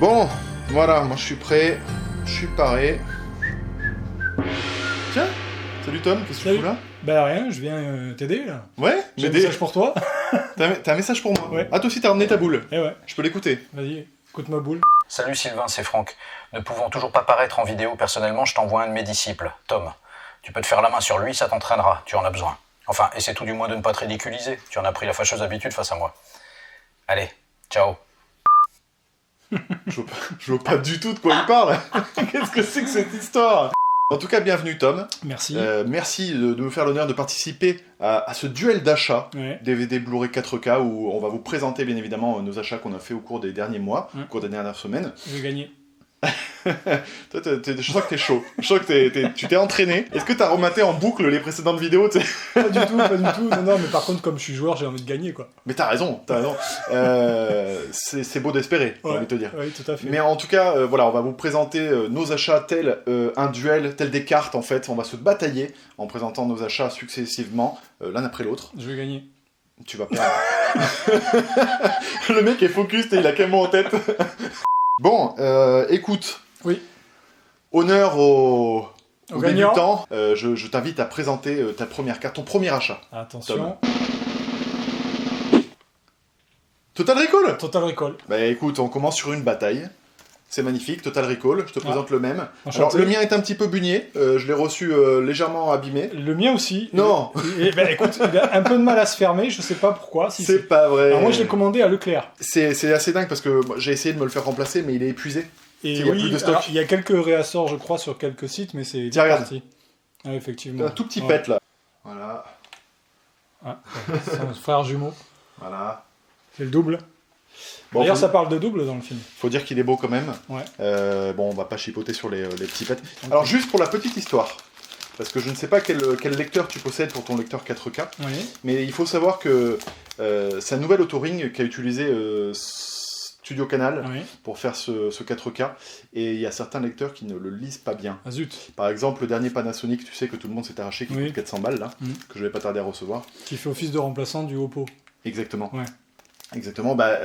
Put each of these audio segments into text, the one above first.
Bon, voilà, moi je suis prêt, je suis paré. Tiens, salut Tom, qu'est-ce que tu fous là? Bah rien, je viens t'aider là. Ouais, J'ai un message pour toi. T'as un message pour moi? Ouais. Ah, toi aussi t'as ramené ta boule. Eh ouais, Je peux l'écouter. vas-y, écoute ma boule. Salut Sylvain, c'est Franck. Ne pouvant toujours pas paraître en vidéo, personnellement, je t'envoie un de mes disciples, Tom. Tu peux te faire la main sur lui, ça t'entraînera, tu en as besoin. Enfin, essaie tout du moins de ne pas te ridiculiser, tu en as pris la fâcheuse habitude face à moi. Allez, ciao. Je vois pas du tout de quoi il parle. Qu'est-ce que c'est que cette histoire? En tout cas, bienvenue Tom. Merci. Merci de me faire l'honneur de participer à ce duel d'achat Ouais. DVD Blu-ray 4K où on va vous présenter bien évidemment nos achats qu'on a fait au cours des derniers mois, au cours des dernières semaines. Je vais gagner. Toi, je sens que t'es chaud. Je sens que tu t'es entraîné. Est-ce que t'as rematé en boucle les précédentes vidéos, t'sais? Pas du tout, pas du tout. Non, mais par contre, comme je suis joueur, j'ai envie de gagner quoi. Mais t'as raison. C'est beau d'espérer, j'ai Ouais. envie de te dire. Oui, tout à fait. Mais en tout cas, voilà, on va vous présenter nos achats tel un duel, tel des cartes en fait. On va se batailler en présentant nos achats successivement, l'un après l'autre. Je vais gagner. Tu vas perdre. Le mec est focus, il a qu'un mot en tête. Bon, écoute. Oui. Honneur au gagnant. débutant. Je t'invite à présenter ta première carte, ton premier achat. Attention. Total Recall. Total Recall. Bah écoute, on commence sur une bataille. C'est magnifique, Total Recall, je te présente le même. Enchanté. Alors le mien est un petit peu bugné, je l'ai reçu légèrement abîmé. Le mien aussi. Non. Ben écoute, il a un peu de mal à se fermer, je sais pas pourquoi. Si C'est pas vrai. Alors moi je l'ai commandé à Leclerc. C'est assez dingue parce que j'ai essayé de me le faire remplacer, mais il est épuisé. Et Il y a plus de stock. alors, il y a quelques réassorts je crois sur quelques sites, mais c'est Tiens, regarde. parti. Ah, effectivement. Un tout petit Ouais. pet là. Voilà, Ah, c'est un frère jumeau. voilà. C'est le double. Bon, D'ailleurs, faut, ça parle de double dans le film. faut dire qu'il est beau quand même. Ouais. Bon, on va pas chipoter sur les petits pets. Alors juste pour la petite histoire, parce que je ne sais pas quel lecteur tu possèdes pour ton lecteur 4K, Oui. mais il faut savoir que c'est un nouvel autoring qu'a utilisé Studio Canal Oui. pour faire ce 4K, et il y a certains lecteurs qui ne le lisent pas bien. Ah zut. Par exemple, le dernier Panasonic, tu sais que tout le monde s'est arraché, qui Oui. coûte 400 balles là, que je vais pas tarder à recevoir. Qui fait office de remplaçant du Oppo. Exactement. Ouais. Exactement, bah,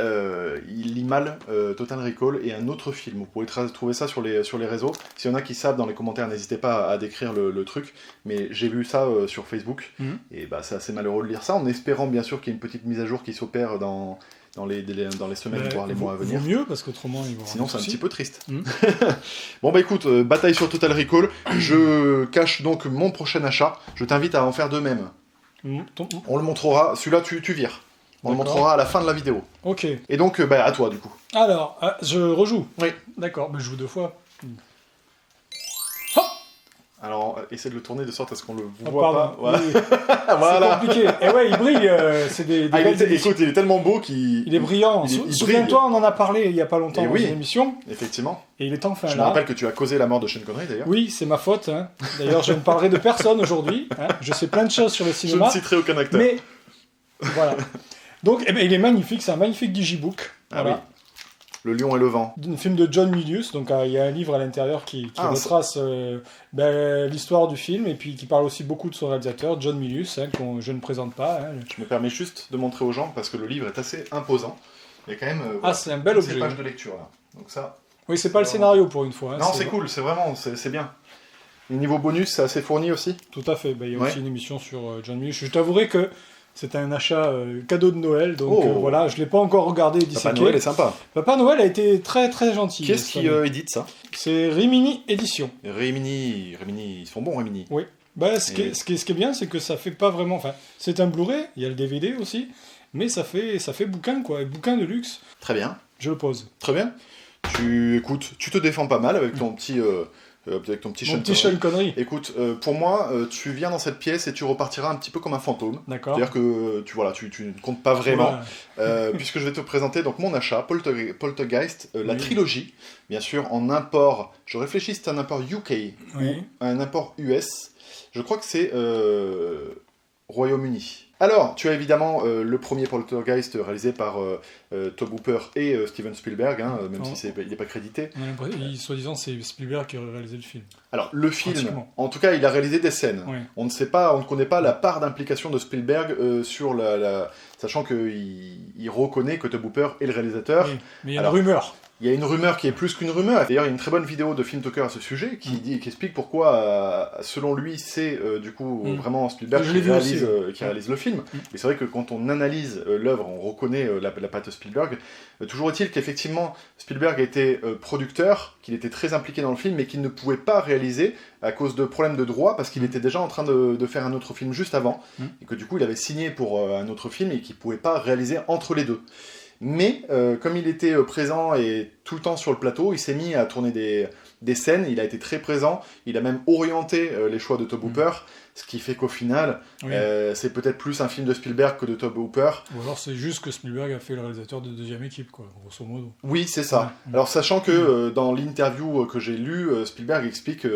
il lit mal Total Recall et un autre film. Vous pourrez trouver ça sur les réseaux. S'il y en a qui savent dans les commentaires, n'hésitez pas à décrire le truc. Mais j'ai vu ça sur Facebook, et bah, c'est assez malheureux de lire ça, en espérant bien sûr qu'il y ait une petite mise à jour qui s'opère dans les semaines, voire les mois à venir. Vaut mieux, parce qu'autrement, ils vont avoir Sinon des c'est un soucis. petit peu triste. Bon bah écoute, bataille sur Total Recall. Je cache donc mon prochain achat. Je t'invite à en faire de même. On le montrera, celui-là tu vires. On le D'accord. montrera à la fin de la vidéo. Ok. Et donc, bah, à toi, du coup. Alors, je rejoue. Oui. D'accord, mais je joue deux fois. Alors, essaie de le tourner de sorte à ce qu'on le Oh, voit pardon. pas. Voilà. Oui. Voilà. C'est compliqué. Et ouais, il brille. C'est des Ah, belles émissions. écoute, il est tellement beau qu'il... Il est brillant. il Souviens-toi, on en a parlé il y a pas longtemps Et dans oui. une émission. Effectivement. Et il est enfin Je me là. rappelle que tu as causé la mort de Sean Connery, d'ailleurs. Oui, c'est ma faute. Hein. D'ailleurs, je ne parlerai de personne aujourd'hui. Hein. Je sais plein de choses sur le Je cinéma. ne citerai aucun acteur. Mais voilà. Donc, eh ben, il est magnifique. C'est un magnifique digibook. Ah Voilà. oui. Le lion et le vent. Un film de John Milius, donc il y a un livre à l'intérieur qui retrace l'histoire du film et puis qui parle aussi beaucoup de son réalisateur, John Milius, hein, que je ne présente pas. Hein. Je me permets juste de montrer aux gens, parce que le livre est assez imposant. Il y a quand même... C'est un bel ces objet. pages de lecture, là. Donc ça... Oui, c'est pas le scénario pour une fois. Hein, Non, c'est cool, c'est vraiment... C'est bien. Et niveau bonus, c'est assez fourni aussi. Tout à fait. Il y a aussi une émission sur John Milius. Je t'avouerai que c'est un achat cadeau de Noël, donc voilà, je ne l'ai pas encore regardé et disséqué. Papa Noël est sympa. Papa Noël a été très très gentil. Qui est-ce qui édite ça? C'est Rimini Édition. Rimini, ils sont bons, Rimini. Oui. Ce qui est bien, c'est que ça fait pas vraiment... Enfin, c'est un Blu-ray, il y a le DVD aussi, mais ça fait bouquin, quoi. Bouquin de luxe. Très bien. Je le pose. Très bien. Tu te défends pas mal avec ton petit... avec ton petit Mon petit Sean Connery. Écoute, pour moi, tu viens dans cette pièce et tu repartiras un petit peu comme un fantôme. D'accord. C'est-à-dire que tu ne comptes pas vraiment, puisque je vais te présenter donc mon achat, Poltergeist, la trilogie, bien sûr en import. Je réfléchis, c'est un import UK ou un import US. Je crois que c'est Royaume-Uni. Alors, tu as évidemment le premier Poltergeist réalisé par Tobe Hooper et Steven Spielberg, hein, même si il n'est pas crédité. Soi-disant, c'est Spielberg qui a réalisé le film. Alors, le film, en tout cas, il a réalisé des scènes. Oui. On ne connaît pas la part d'implication de Spielberg sur sachant qu'il reconnaît que Tobe Hooper est le réalisateur. Oui, mais il y a une rumeur. Il y a une rumeur qui est plus qu'une rumeur. D'ailleurs, il y a une très bonne vidéo de Film Talker à ce sujet qui explique pourquoi, selon lui, c'est vraiment Spielberg qui réalise le film. Mais c'est vrai que quand on analyse l'œuvre, on reconnaît la patte Spielberg. Toujours est-il qu'effectivement, Spielberg était producteur, qu'il était très impliqué dans le film, mais qu'il ne pouvait pas réaliser à cause de problèmes de droit, parce qu'il était déjà en train de faire un autre film juste avant, et que du coup, il avait signé pour un autre film et qu'il ne pouvait pas réaliser entre les deux. Mais comme il était présent et tout le temps sur le plateau, il s'est mis à tourner des scènes, il a été très présent, il a même orienté les choix de Tobe Hooper, ce qui fait qu'au final, c'est peut-être plus un film de Spielberg que de Tobe Hooper. Ou alors c'est juste que Spielberg a fait le réalisateur de deuxième équipe, quoi, grosso modo. Oui, c'est ça. Alors sachant que dans l'interview que j'ai lue, Spielberg explique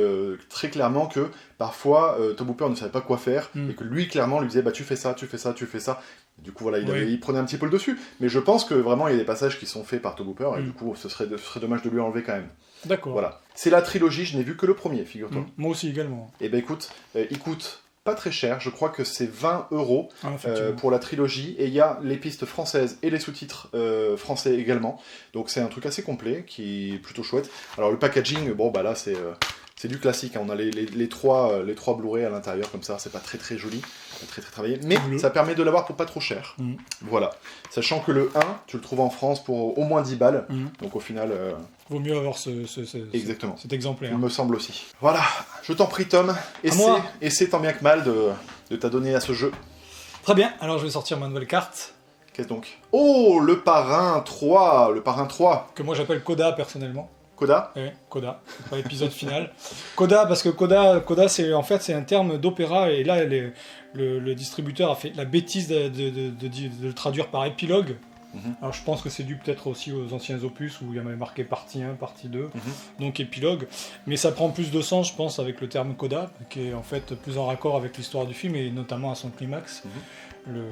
très clairement que parfois Tobe Hooper ne savait pas quoi faire, et que lui clairement lui disait bah tu fais ça, tu fais ça, tu fais ça. Du coup voilà, il prenait un petit peu le dessus. Mais je pense que vraiment il y a des passages qui sont faits par Tobe Hooper, et du coup ce serait dommage de lui enlever quand même. D'accord. Voilà. C'est la trilogie, je n'ai vu que le premier, figure-toi. Moi aussi également. Et ben écoute, il coûte pas très cher, je crois que c'est 20 € pour la trilogie, et il y a les pistes françaises et les sous-titres français également. Donc c'est un truc assez complet, qui est plutôt chouette. Alors le packaging, bon bah là c'est du classique, hein. On a les trois Blu-ray à l'intérieur comme ça, c'est pas très très joli, pas très très travaillé, mais ça permet de l'avoir pour pas trop cher. Voilà. Sachant que le 1, tu le trouves en France pour au moins 10 balles, donc au final... Vaut mieux avoir Exactement. cet exemplaire. Il me semble aussi. Voilà, je t'en prie Tom, essaie tant bien que mal de t'adonner à ce jeu. Très bien, alors je vais sortir ma nouvelle carte. Qu'est-ce donc? Oh, le Parrain 3, que moi j'appelle Coda personnellement. Coda? Oui, Coda, c'est pas l'épisode final. Coda, parce que Coda c'est en fait c'est un terme d'opéra, et là le distributeur a fait la bêtise de le traduire par épilogue. Alors je pense que c'est dû peut-être aussi aux anciens opus où il y avait marqué partie 1, partie 2, donc épilogue. Mais ça prend plus de sens, je pense, avec le terme Coda, qui est en fait plus en raccord avec l'histoire du film et notamment à son climax. Le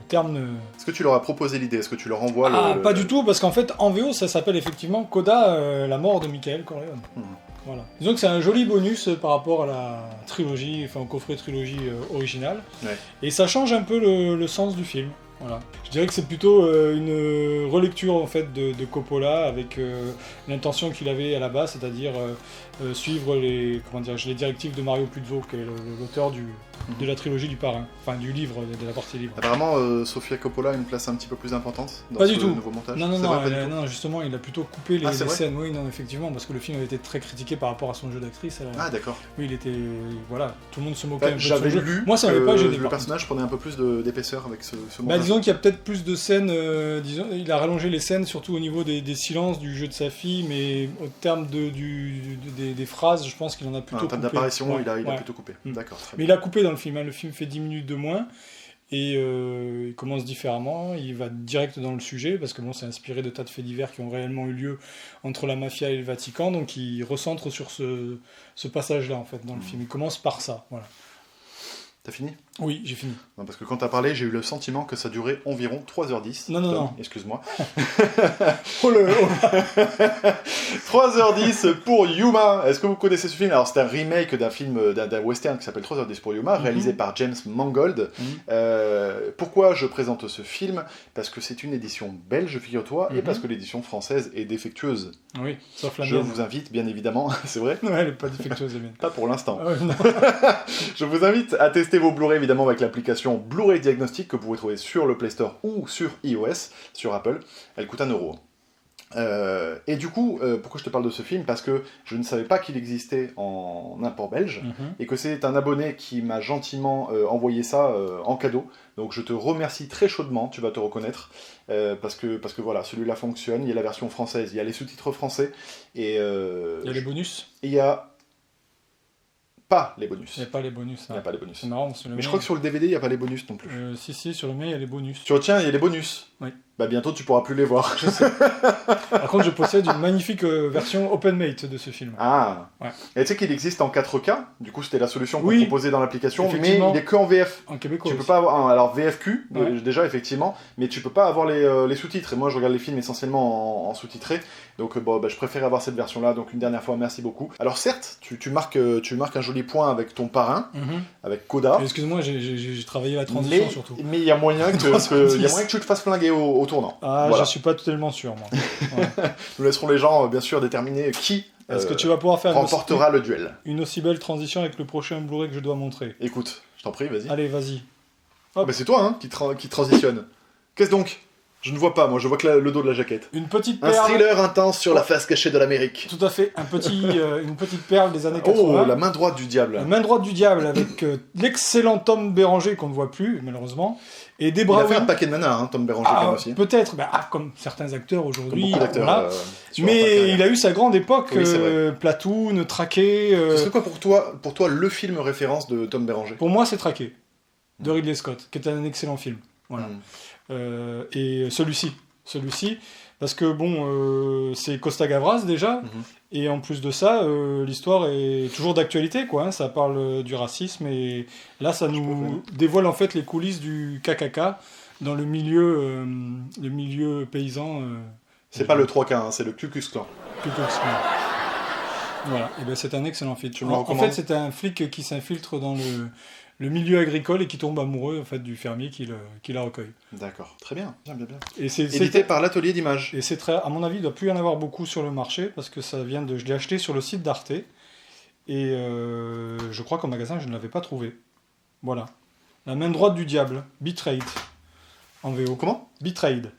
terme... Est-ce que tu leur as proposé l'idée? Est-ce que tu leur envoies Pas du tout, parce qu'en fait, en VO, ça s'appelle effectivement Coda, la mort de Michael Corleone. Voilà. Disons que c'est un joli bonus par rapport à la trilogie, enfin au coffret trilogie originale. Ouais. Et ça change un peu le sens du film. Voilà. Je dirais que c'est plutôt une relecture en fait de Coppola avec l'intention qu'il avait à la base, c'est-à-dire suivre les directives de Mario Puzo, qui est l'auteur de la trilogie du Parrain, enfin du livre, de la partie livre. Apparemment, Sofia Coppola a une place un petit peu plus importante dans nouveau montage. Non, justement, il a plutôt coupé les scènes. Oui, non, effectivement, parce que le film avait été très critiqué par rapport à son jeu d'actrice. Ah, d'accord. Oui, il était... Voilà, tout le monde se moquait un peu de son jeu. J'avais lu Moi, ça m'avait pas gêné. Le personnage prenait un peu plus d'épaisseur avec ce montage. Disons qu'il y a peut-être plus de scènes, il a rallongé les scènes, surtout au niveau des silences, du jeu de sa fille, mais au terme des phrases, je pense qu'il en a plutôt coupé. En termes d'apparition, il a plutôt coupé. D'accord, très bien. Mais il a coupé dans le film, hein. Le film fait 10 minutes de moins, et il commence différemment, il va direct dans le sujet, parce que bon, c'est inspiré de tas de faits divers qui ont réellement eu lieu entre la mafia et le Vatican, donc il recentre sur ce passage-là, en fait, dans le film. Il commence par ça, voilà. T'as fini? Oui, j'ai fini. Non, parce que quand t'as parlé, j'ai eu le sentiment que ça durait environ 3h10. Non. Excuse-moi. 3h10 pour Yuma. Est-ce que vous connaissez ce film? Alors, c'est un remake d'un film, d'un western qui s'appelle 3h10 pour Yuma, réalisé par James Mangold. Pourquoi je présente ce film? Parce que c'est une édition belge, figure-toi, et parce que l'édition française est défectueuse. Oui, sauf la mienne. Je vous invite, bien évidemment, c'est vrai? Ouais, elle n'est pas défectueuse, la mienne. Pas pour l'instant. Je vous invite à tester vos Blu-ray, évidemment, avec l'application Blu-ray Diagnostic que vous pouvez trouver sur le Play Store ou sur iOS, sur Apple. Elle coûte 1 €. Et du coup, pourquoi je te parle de ce film? Parce que je ne savais pas qu'il existait en import belge, et que c'est un abonné qui m'a gentiment envoyé ça en cadeau. Donc je te remercie très chaudement, tu vas te reconnaître, parce que voilà, celui-là fonctionne, il y a la version française, il y a les sous-titres français, et... il y a les bonus? Il y a... pas les bonus. Il n'y a pas les bonus. Il n'y a pas les bonus. C'est marrant. Mais je crois que sur le DVD, il n'y a pas les bonus non plus. Si, sur le mien, il y a les bonus. Tiens, il y a les bonus. Oui. Bah bientôt tu pourras plus les voir. Je sais. Par contre, je possède une magnifique version OpenMate de ce film. Ah. Ouais. Et tu sais qu'il existe en 4K, du coup c'était la solution qu'on Oui. proposait dans l'application, mais Effectivement. il est que en VF. En québécois Tu peux aussi. pas avoir, alors VFQ, Ouais. déjà effectivement, mais tu peux pas avoir les sous-titres. Et moi je regarde les films essentiellement en sous-titré, donc bon, bah, je préfère avoir cette version-là. Donc une dernière fois, merci beaucoup. Alors certes, tu marques un joli point avec ton parrain, Mhm. avec Coda. Excuse-moi, j'ai travaillé la transition surtout. Mais il y a moyen que, il y a moyen que tu te fasses flinguer au tournant. Ah, Voilà. je suis pas totalement sûr, moi. Ouais. Nous laisserons les gens, bien sûr, déterminer qui Est-ce que tu vas pouvoir faire remportera le duel. une aussi belle transition avec le prochain Blu-ray que je dois montrer? Écoute, je t'en prie, vas-y. Allez, vas-y. Ah bah c'est toi hein, qui transitionne. Qu'est-ce donc? Je ne vois pas, moi, je vois que le dos de la jaquette. Une petite Un perle. thriller intense sur la face cachée de l'Amérique. Tout à fait. Une petite perle des années Oh, 80. la main droite du diable. La main droite du diable avec l'excellent Tom Béranger qu'on ne voit plus, malheureusement. Et des Il a fait un Browning. paquet de nanars, hein, Tom Béranger, quand même aussi. Peut-être, comme certains acteurs Comme aujourd'hui. beaucoup d'acteurs. voilà. sur leur fin de Mais carrière. il a eu sa grande époque, Oui, c'est vrai. Platoon, Traqué. Ce serait quoi pour toi le film référence de Tom Béranger? Pour moi, c'est Traqué, de Ridley Scott, qui est un excellent film. Voilà. Et celui-ci, parce que bon, c'est Costa Gavras déjà, et en plus de ça, l'histoire est toujours d'actualité, quoi. Hein, ça parle du racisme, et là, ça nous dévoile en fait les coulisses du KKK dans le milieu paysan. C'est pas le 3K, hein, c'est le Ku Klux Klan. Ku Klux Klan. Voilà, et ben c'est un excellent film. Tu me le En recommandes? fait, c'est un flic qui s'infiltre dans le milieu agricole et qui tombe amoureux en fait du fermier qui la recueille. D'accord, très bien. Bien. Et c'est Édité par l'Atelier d'Images. et c'est très, à mon avis, il doit plus y en avoir beaucoup sur le marché parce que ça vient de, je l'ai acheté sur le site d'Arte et je crois qu'en magasin je ne l'avais pas trouvé. Voilà, La main droite du diable, Betrayed en VO. Comment? Betrayed.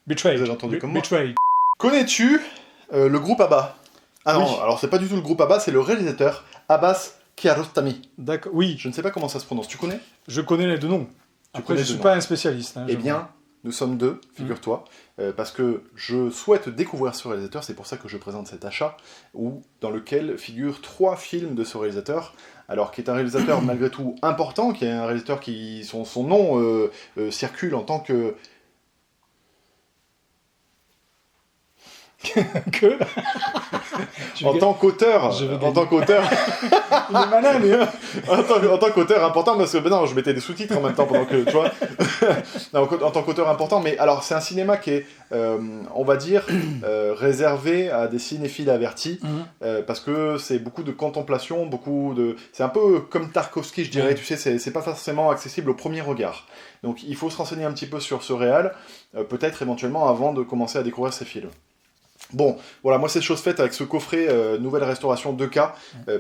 Betrayed. Vous avez entendu comme moi? Betrayed. Connais-tu le groupe ABBA? Ah non, Oui. alors c'est pas du tout le groupe ABBA, c'est le réalisateur Abbas Kiarostami. D'accord. Oui, Je ne sais pas comment ça se prononce, tu connais? je connais les deux noms. Après, connais je deux suis noms. pas un spécialiste. Hein, Eh je- bien, nous sommes deux, figure-toi, parce que je souhaite découvrir ce réalisateur, c'est pour ça que je présente cet achat, dans lequel figurent 3 films de ce réalisateur, alors qui est un réalisateur malgré tout important, qui est un réalisateur qui, son nom circule en tant que... que. En tant qu'auteur, Je vais en gagner. tant qu'auteur, Il est malin, mais. en tant qu'auteur important, parce que ben non, je mettais des sous-titres en même temps pendant que, tu vois, non, en tant qu'auteur important, mais alors c'est un cinéma qui est, on va dire, réservé à des cinéphiles avertis, parce que c'est beaucoup de contemplation, c'est un peu comme Tarkovsky, je dirais, Ouais. tu sais, c'est pas forcément accessible au premier regard. Donc il faut se renseigner un petit peu sur ce réal, peut-être éventuellement avant de commencer à découvrir ces films. Bon, voilà, moi c'est chose faite avec ce coffret nouvelle restauration 2K,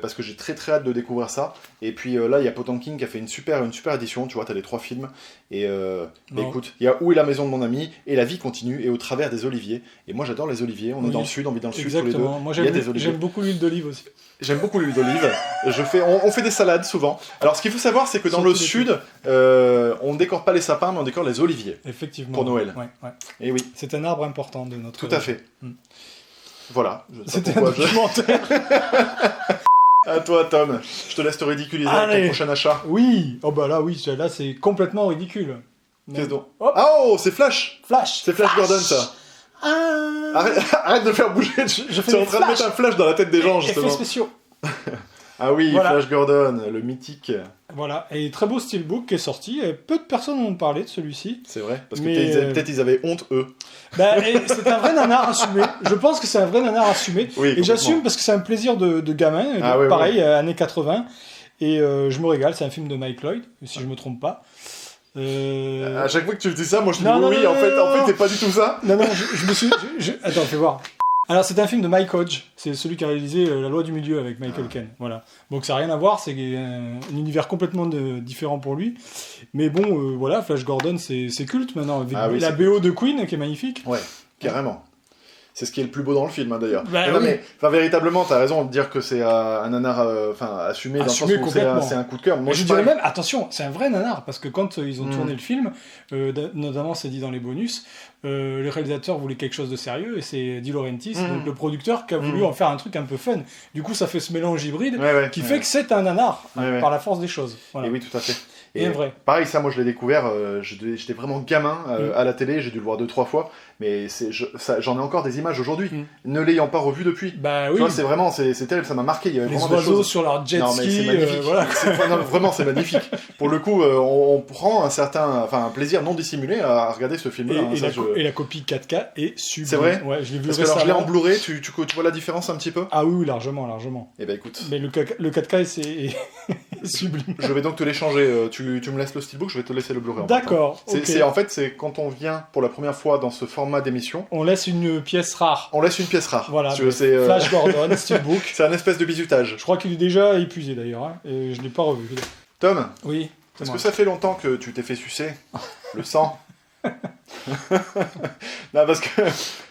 parce que j'ai très très hâte de découvrir ça. Et puis là, il y a Potemkin qui a fait une super édition, tu vois, t'as les 3 films. Et bah, écoute, il y a Où est la maison de mon ami, et La vie continue, et Au travers des oliviers. Et moi j'adore les oliviers, on est dans le sud, on vit dans le sud tous les deux. Exactement. Moi, Il y a des oliviers. j'aime beaucoup l'huile d'olive aussi. J'aime beaucoup l'huile d'olive. On fait des salades souvent. Alors ce qu'il faut savoir, c'est que dans Surtout le l'été. sud, on décore pas les sapins, mais on décore les oliviers. Effectivement. Pour Noël. Ouais. Et oui, C'est un arbre important de notre. tout à fait. Voilà. Je sais pas C'était un pourquoi documentaire. À toi, Tom. Je te laisse te ridiculiser avec Allez. ton prochain achat. Oui. Oh bah là, oui. Là, c'est complètement ridicule. Qu'est-ce donc? Hop. Ah oh, c'est Flash. Flash. C'est Flash Gordon, ça. Ah. Arrête de faire bouger. Je fais Tu es en des train de flashs. mettre un flash dans la tête des gens, Effets justement. spéciaux. Ah oui, Voilà. Flash Gordon, le mythique. Voilà. Et très beau steelbook qui est sorti. Et peu de personnes en ont parlé de celui-ci. C'est vrai. Parce que Mais, peut-être ils avaient honte, eux. C'est un vrai nanar assumé. Je pense que c'est un vrai nanar assumé. Oui, Et j'assume parce que c'est un plaisir de gamin. Ah ouais, pareil, années 80. Et je me régale. C'est un film de Mike Lloyd, si je me trompe pas. À chaque fois que tu dis ça, moi je te dis Non, non, oui, non, en fait, non. c'est pas du tout ça. Non, je me suis... Attends, fais voir. Alors, c'est un film de Mike Hodge. C'est celui qui a réalisé La Loi du Milieu avec Michael Caine. Voilà. Donc, ça n'a rien à voir. C'est un univers complètement différent pour lui. Mais bon, voilà, Flash Gordon, c'est culte maintenant. Avec Ah oui, la c'est BO de Queen, qui est magnifique. Ouais, carrément. C'est ce qui est le plus beau dans le film, hein, d'ailleurs. Bah, non, oui. mais véritablement, t'as raison de dire que c'est un nanar assumé dans le sens Assumé où complètement. c'est un coup de cœur. Moi, Mais je dirais même, attention, c'est un vrai nanar, parce que quand ils ont tourné le film, notamment c'est dit dans les bonus, le réalisateur voulait quelque chose de sérieux, et c'est Di Laurentiis, donc le producteur, qui a voulu en faire un truc un peu fun. Du coup, ça fait ce mélange hybride Ouais, qui fait que c'est un nanar, Ouais. par la force des choses. Voilà. Et oui, tout à fait. Et un vrai. Pareil, ça, moi, je l'ai découvert, j'étais vraiment gamin à la télé, j'ai dû le voir 2-3 fois, mais j'en ai encore des images aujourd'hui, ne l'ayant pas revu depuis. Bah oui. Tu vois, c'est vraiment, c'est terrible, ça m'a marqué. Il y avait les vraiment oiseaux des choses... sur leur jet non, mais ski, c'est magnifique. voilà. Non, vraiment, c'est magnifique. Pour le coup, on prend un plaisir non dissimulé à regarder ce film-là. Et la copie 4K est sublime. C'est vrai. Ouais, je l'ai vu Parce que récemment. alors, je l'ai en Blu-ray, tu vois la différence un petit peu? Ah oui, largement. Eh ben écoute. Mais le 4K, c'est sublime. Je vais donc te l'échanger. Tu me laisses le steelbook, je vais te laisser le Blu-ray. D'accord. En fait, c'est quand on vient pour la première fois dans ce format d'émission. On laisse une pièce rare. Voilà. Flash Gordon, steelbook. C'est un espèce de bizutage. Je crois qu'il est déjà épuisé d'ailleurs, hein, et je l'ai pas revu. Tom. Oui. Est-ce que ça fait longtemps que tu t'es fait sucer le sang? Non, parce que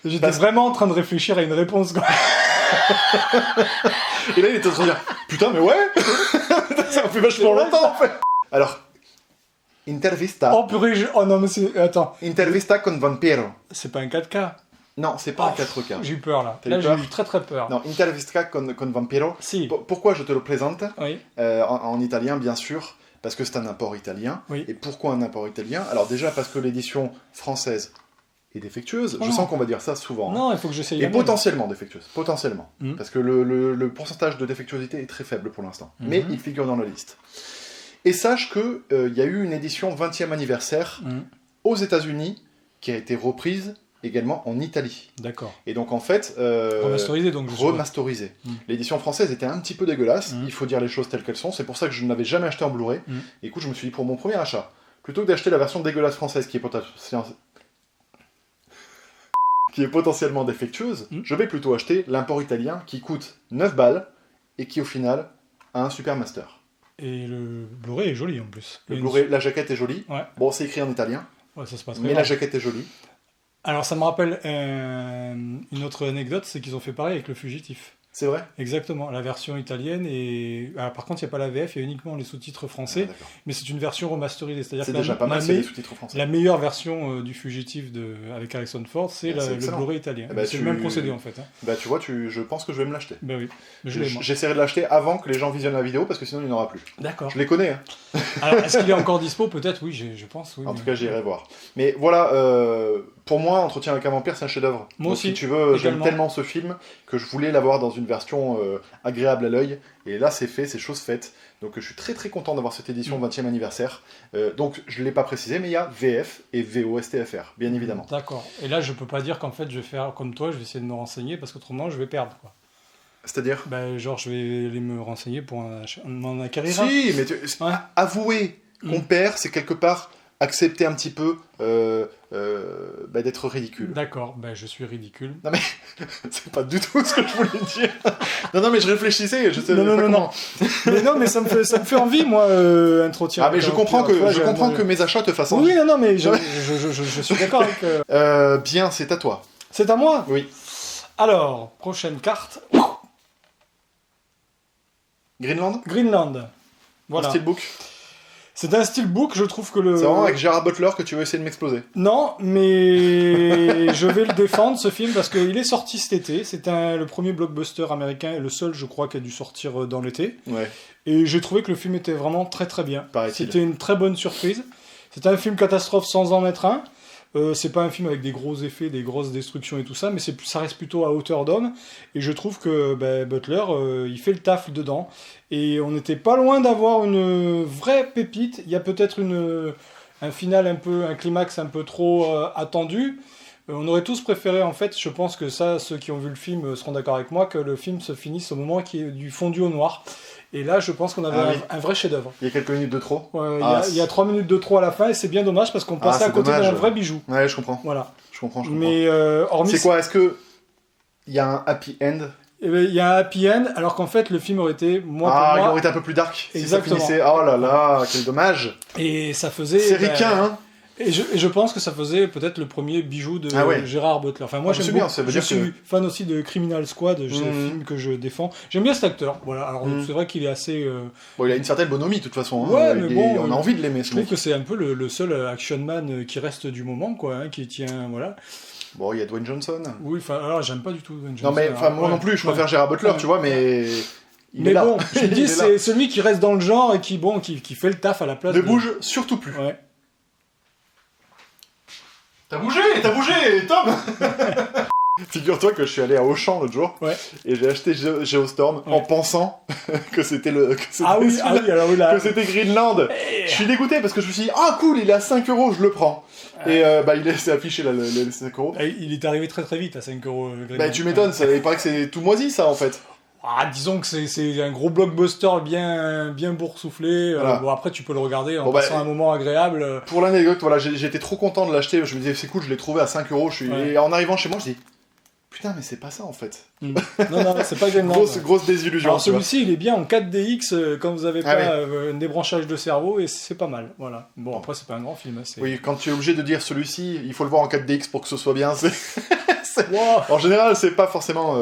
j'étais vraiment en train de réfléchir à une réponse. Et là, il était en train de dire putain, mais ouais. Ça fait vachement longtemps en fait. Alors, intervista. Oh purée, oh non mais c'est... Attends. Intervista con vampiro. C'est pas un 4K. Non, c'est pas un 4K. J'ai eu peur là. Là, j'ai eu très très peur. Non, Intervista con vampiro. Si. Pourquoi je te le présente? Oui. En italien, bien sûr, parce que c'est un import italien. Oui. Et pourquoi un import italien? Alors déjà parce que l'édition française est défectueuse. Oh. Je sens qu'on va dire ça souvent. Non, il faut que j'essaye. Et potentiellement défectueuse. Potentiellement. Mm. Parce que le pourcentage de défectuosité est très faible pour l'instant. Mais il figure dans la liste. Et sache qu'il y a eu une édition 20e anniversaire aux États-Unis qui a été reprise également en Italie. D'accord. Et donc en fait... remasterisé donc. Remasterisé. L'édition française était un petit peu dégueulasse, il faut dire les choses telles qu'elles sont, c'est pour ça que je ne l'avais jamais acheté en Blu-ray. Et écoute, je me suis dit pour mon premier achat, plutôt que d'acheter la version dégueulasse française qui est potentiellement défectueuse, je vais plutôt acheter l'import italien qui coûte 9 balles et qui au final a un super master. Et le Blu-ray est joli en plus. Le Blu-ray, la jaquette est jolie. Ouais. Bon, c'est écrit en italien. Ouais, ça se passe mais bien. La jaquette est jolie. Alors ça me rappelle une autre anecdote, c'est qu'ils ont fait pareil avec Le Fugitif. C'est vrai? Exactement, la version italienne et... Alors, par contre, il n'y a pas la VF, il y a uniquement les sous-titres français, mais c'est une version remasterisée. C'est-à-dire c'est que déjà pas mal, c'est les sous-titres français. La meilleure version du Fugitif avec Harrison Ford, c'est le Blu-ray italien. C'est le même procédé en fait. Hein. Bah tu vois, je pense que je vais me l'acheter. Bah oui, j'essaierai de l'acheter avant que les gens visionnent la vidéo parce que sinon il n'y en aura plus. D'accord. Je les connais. Hein. Alors, est-ce qu'il est encore dispo? Peut-être, oui, je pense. Oui, en tout cas, j'irai voir. Mais voilà, pour moi, Entretien avec un vampire, c'est un chef-d'œuvre. Moi aussi. Si tu veux, j'aime tellement ce film que je voulais l'avoir dans une version agréable à l'œil. Et là, c'est fait, c'est chose faite. Donc je suis très très content d'avoir cette édition 20e anniversaire. Donc je ne l'ai pas précisé, mais il y a VF et VOSTFR, bien évidemment. D'accord. Et là, je peux pas dire qu'en fait, je vais faire comme toi, je vais essayer de me renseigner parce qu'autrement, je vais perdre. Quoi. C'est-à-dire genre, je vais aller me renseigner pour m'en acquérir. Si, mais avouer qu'on perd, c'est quelque part accepter un petit peu d'être ridicule. D'accord, je suis ridicule. Non mais, c'est pas du tout ce que je voulais dire. non mais je réfléchissais, je sais non. Mais non, mais ça me fait envie, moi, Entretien. Ah mais je comprends que mes achats te fassent envie. Oui, non, mais je suis d'accord avec... Bien, c'est à toi. C'est à moi? Oui. Alors, prochaine carte. Greenland. Voilà. Un steelbook. C'est un steelbook, je trouve que C'est vraiment avec Gerard Butler que tu veux essayer de m'exploser. Non, mais je vais le défendre, ce film, parce qu'il est sorti cet été. C'est le premier blockbuster américain, et le seul, je crois, qui a dû sortir dans l'été. Ouais. Et j'ai trouvé que le film était vraiment très très bien. Paraît-il. C'était une très bonne surprise. C'est un film catastrophe sans en être un. C'est pas un film avec des gros effets, des grosses destructions et tout ça, mais ça reste plutôt à hauteur d'homme. Et je trouve que Butler, il fait le taf dedans. Et on n'était pas loin d'avoir une vraie pépite. Il y a peut-être un final un climax un peu trop attendu. On aurait tous préféré, en fait, je pense que ça, ceux qui ont vu le film seront d'accord avec moi, que le film se finisse au moment qui est du fondu au noir. Et là, je pense qu'on avait un vrai chef-d'œuvre. Il y a quelques minutes de trop. Il y a 3 minutes de trop à la fin, et c'est bien dommage parce qu'on passait à côté d'un vrai bijou. Ouais, je comprends. Voilà. Je comprends. Mais hormis... C'est quoi? Est-ce que il y a un happy end? Il y a un happy end, alors qu'en fait, le film aurait été, pour moi... il aurait été un peu plus dark. Exactement. Si ça finissait... Oh là là, quel dommage. Et ça faisait... C'est ricain, hein. Et je pense que ça faisait peut-être le premier bijou de Gérard Butler. Enfin, moi, je suis fan aussi de Criminal Squad, c'est un film que je défends. J'aime bien cet acteur. Voilà. Alors, c'est vrai qu'il est assez... Bon, il a une certaine bonhomie, de toute façon. Ouais, hein. mais bon... on a envie de l'aimer, je trouve que c'est un peu le seul action man qui reste du moment, quoi, hein, qui tient... Voilà. Bon, il y a Dwayne Johnson. Oui, alors, j'aime pas du tout Dwayne Johnson. Non, mais moi non plus, je préfère Gérard Butler, tu vois, mais... Mais bon, je te dis, c'est celui qui reste dans le genre et qui fait le taf à la place. Ne bouge surtout plus. Ouais. T'as bougé, Tom. Figure-toi que je suis allé à Auchan l'autre jour et j'ai acheté Geostorm en pensant que c'était que c'était Greenland. Je suis dégoûté parce que je me suis dit cool, il est à 5 €, je le prends. Et il s'est affiché les 5 €. Il est arrivé très très vite à 5 €. Bah tu m'étonnes, il paraît que c'est tout moisi ça en fait. Disons que c'est un gros blockbuster bien boursouflé. Voilà. Bon, après, tu peux le regarder en passant un moment agréable. Pour l'anecdote, voilà, j'étais trop content de l'acheter. Je me disais, c'est cool, je l'ai trouvé à 5 €. Et en arrivant chez moi, je dis, putain, mais c'est pas ça en fait. Non, c'est pas Greenland. grosse désillusion. Alors, celui-ci, il est bien en 4DX quand vous avez pas un débranchage de cerveau et c'est pas mal. Voilà. Bon, après, c'est pas un grand film. Oui, quand tu es obligé de dire celui-ci, il faut le voir en 4DX pour que ce soit bien. En général, c'est pas forcément.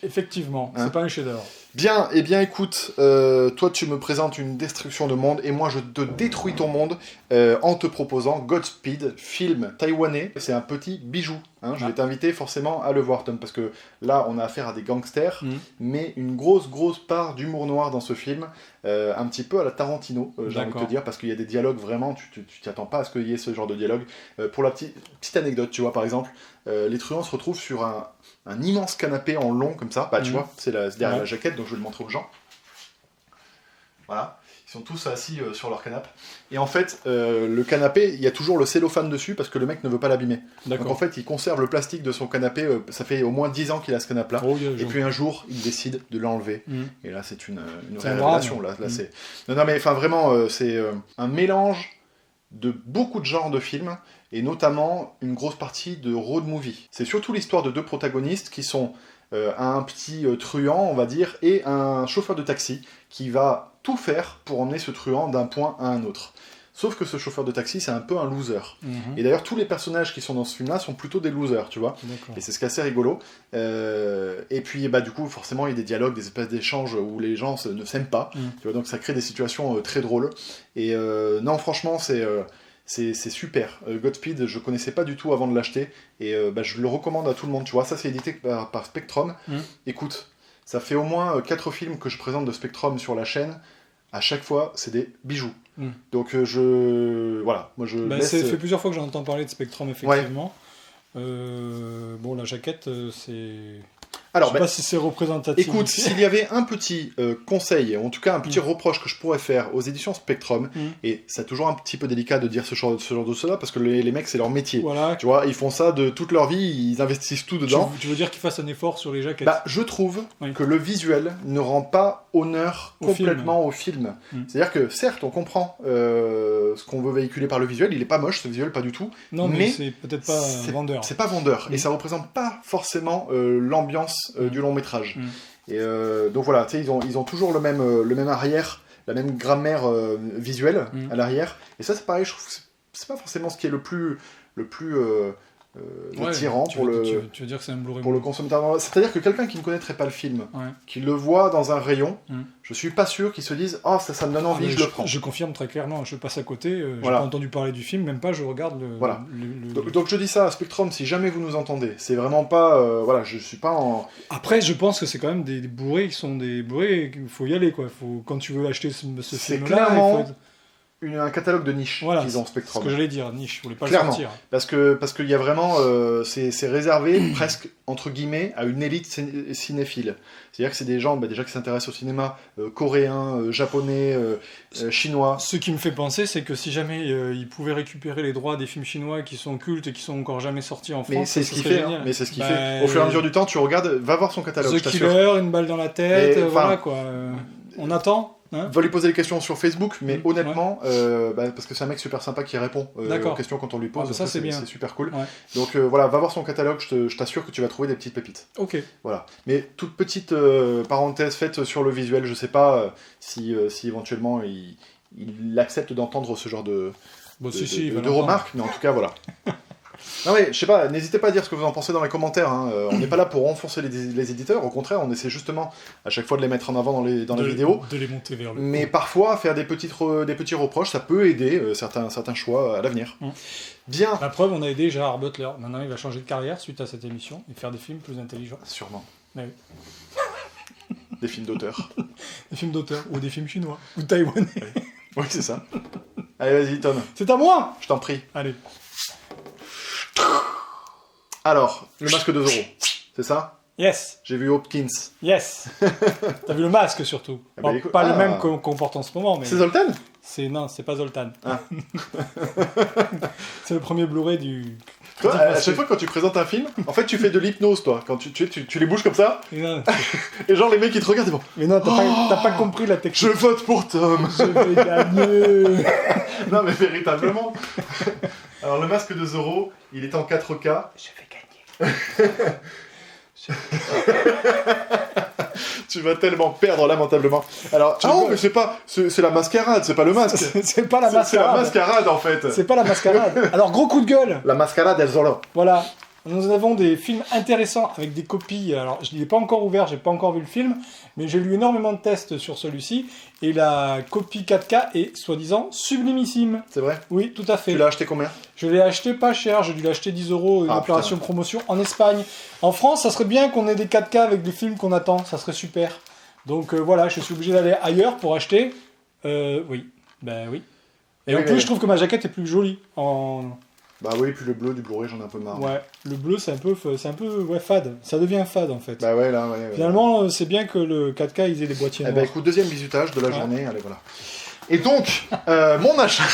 Effectivement, c'est pas un chef-d'œuvre. Bien, écoute, toi tu me présentes une destruction de monde et moi je te détruis ton monde en te proposant Godspeed, film taïwanais. C'est un petit bijou. Je vais t'inviter forcément à le voir, Tom, parce que là on a affaire à des gangsters, mais une grosse part d'humour noir dans ce film, un petit peu à la Tarantino, j'ai envie de te dire, parce qu'il y a des dialogues vraiment, tu t'y attends pas à ce qu'il y ait ce genre de dialogue. Pour la petite anecdote, tu vois, par exemple, les truands se retrouvent sur un immense canapé en long comme ça, tu vois, c'est derrière la jaquette, donc je vais le montrer aux gens. Voilà, ils sont tous assis sur leur canapé. Et en fait, le canapé, il y a toujours le cellophane dessus parce que le mec ne veut pas l'abîmer. Donc en fait, il conserve le plastique de son canapé, ça fait au moins 10 ans qu'il a ce canapé-là. Et puis un jour, il décide de l'enlever. Et là, c'est une révélation. Là, c'est... Non, mais enfin vraiment, c'est un mélange de beaucoup de genres de films, et notamment une grosse partie de road movie. C'est surtout l'histoire de deux protagonistes qui sont un petit truand, on va dire, et un chauffeur de taxi qui va tout faire pour emmener ce truand d'un point à un autre. Sauf que ce chauffeur de taxi, c'est un peu un loser. Et d'ailleurs, tous les personnages qui sont dans ce film-là sont plutôt des losers, tu vois. Et c'est ce qui est assez rigolo. Et puis, du coup, forcément, il y a des dialogues, des espèces d'échanges où les gens ne s'aiment pas. Tu vois, donc ça crée des situations très drôles. Et non, franchement, c'est super. Godspeed, je connaissais pas du tout avant de l'acheter. Et je le recommande à tout le monde, tu vois. Ça, c'est édité par Spectrum. Écoute, ça fait au moins 4 films que je présente de Spectrum sur la chaîne. À chaque fois, c'est des bijoux. Donc voilà, moi je laisse... Ça fait plusieurs fois que j'entends parler de Spectrum, effectivement. Bon, la jaquette, c'est... Alors, je sais pas si c'est représentatif. Écoute, s'il y avait un petit conseil, en tout cas un petit reproche que je pourrais faire aux éditions Spectrum, et c'est toujours un petit peu délicat de dire ce genre de cela, parce que les mecs, c'est leur métier. Voilà. Tu vois, ils font ça de toute leur vie, ils investissent tout dedans. Tu veux dire qu'ils fassent un effort sur les jaquettes? Je trouve que le visuel ne rend pas honneur complètement au film. C'est-à-dire que, certes, on comprend ce qu'on veut véhiculer par le visuel, il est pas moche, ce visuel, pas du tout. Non, mais c'est peut-être pas vendeur. C'est pas vendeur, et ça représente pas forcément l'ambiance du long métrage. Et donc voilà, tu sais, ils ont toujours le même arrière, la même grammaire visuelle à l'arrière. Et ça, c'est pareil, je trouve que c'est pas forcément ce qui est le plus attirant tu veux dire que c'est un Blu-ray pour le consommateur. C'est-à-dire que quelqu'un qui ne connaîtrait pas le film, qui le voit dans un rayon, je suis pas sûr qu'il se dise ça me donne envie, je le prends. Je confirme très clairement, je passe à côté, j'ai pas entendu parler du film, même pas je regarde le... Voilà. Donc je dis ça à Spectrum, si jamais vous nous entendez, c'est vraiment pas... je suis pas en... Après, je pense que c'est quand même des Blu-ray qui sont des Blu-ray, il faut y aller, quoi. Quand tu veux acheter ce film-là... C'est clairement... un catalogue de niche qu'ils ont Spectrum. C'est ce que j'allais dire, niche, je voulais pas clairement, le sortir. Parce qu'il y a vraiment, c'est réservé presque, entre guillemets, à une élite cinéphile. C'est-à-dire que c'est des gens déjà qui s'intéressent au cinéma coréen, japonais, chinois. Ce qui me fait penser, c'est que si jamais ils pouvaient récupérer les droits des films chinois qui sont cultes et qui sont encore jamais sortis en France, mais c'est ce qu'il fait. Mais c'est ce qu'il fait. Au fur et à mesure du temps, tu regardes, va voir son catalogue. The Killer, Une balle dans la tête, voilà quoi. On attend. Va lui poser des questions sur Facebook, mais honnêtement, parce que c'est un mec super sympa qui répond aux questions quand on lui pose, ça c'est bien. C'est super cool. Donc voilà, va voir son catalogue, je t'assure que tu vas trouver des petites pépites. Ok. Voilà. Mais toute petite parenthèse faite sur le visuel, je sais pas si éventuellement il accepte d'entendre ce genre de remarques, mais en tout cas voilà. Non mais, je sais pas, n'hésitez pas à dire ce que vous en pensez dans les commentaires, on n'est pas là pour renfoncer les éditeurs, au contraire, on essaie justement à chaque fois de les mettre en avant dans les vidéos. De les monter vers le haut. Mais parfois, faire des petits reproches, ça peut aider certains choix à l'avenir. Bien. La preuve, on a aidé Gérard Butler, maintenant il va changer de carrière suite à cette émission, et faire des films plus intelligents. Sûrement. Mais oui. Des films d'auteur. Des films d'auteur, ou des films chinois, ou taïwanais. Oui, c'est ça. Allez, vas-y, Tom. C'est à moi. Je t'en prie. Allez. Alors, le masque de Zorro. C'est ça? Yes. J'ai vu Hopkins. Yes. T'as vu le masque, surtout. Ah bah, Bon, pas le même qu'on porte en ce moment, mais... C'est Zoltan? Non, c'est pas Zoltan. Ah. C'est le premier Blu-ray du... Toi, à chaque fois quand tu présentes un film, en fait tu fais de l'hypnose toi, quand tu les bouges comme ça, et genre les mecs ils te regardent et bon... Mais non, t'as pas compris la technique. Je vote pour Tom. Je vais gagner. Non mais véritablement. Alors le masque de Zorro, il est en 4K. Je vais gagner. Tu vas tellement perdre lamentablement. Alors, mais c'est la mascarade, c'est pas le masque. C'est pas la mascarade. C'est la mascarade en fait. C'est pas la mascarade. Alors gros coup de gueule. La mascarade del Zorro. Voilà. Nous avons des films intéressants avec des copies. Alors, je ne l'ai pas encore ouvert, j'ai pas encore vu le film, mais j'ai lu énormément de tests sur celui-ci. Et la copie 4K est, soi-disant, sublimissime. C'est vrai? Oui, tout à fait. Tu l'as acheté combien? Je l'ai acheté pas cher, j'ai dû l'acheter 10 €, une opération promotion en Espagne. En France, ça serait bien qu'on ait des 4K avec des films qu'on attend, ça serait super. Donc voilà, je suis obligé d'aller ailleurs pour acheter. Oui, ben oui. Et en plus, je trouve que ma jaquette est plus jolie. Bah oui, puis le bleu du Blu-ray, j'en ai un peu marre. Ouais, le bleu c'est un peu fade. Ça devient fade en fait. Bah ouais, là, ouais. Finalement, c'est bien que le 4K ils aient des boîtiers noirs. Eh ben écoute, deuxième bisutage de la journée, allez voilà. Et donc, mon achat.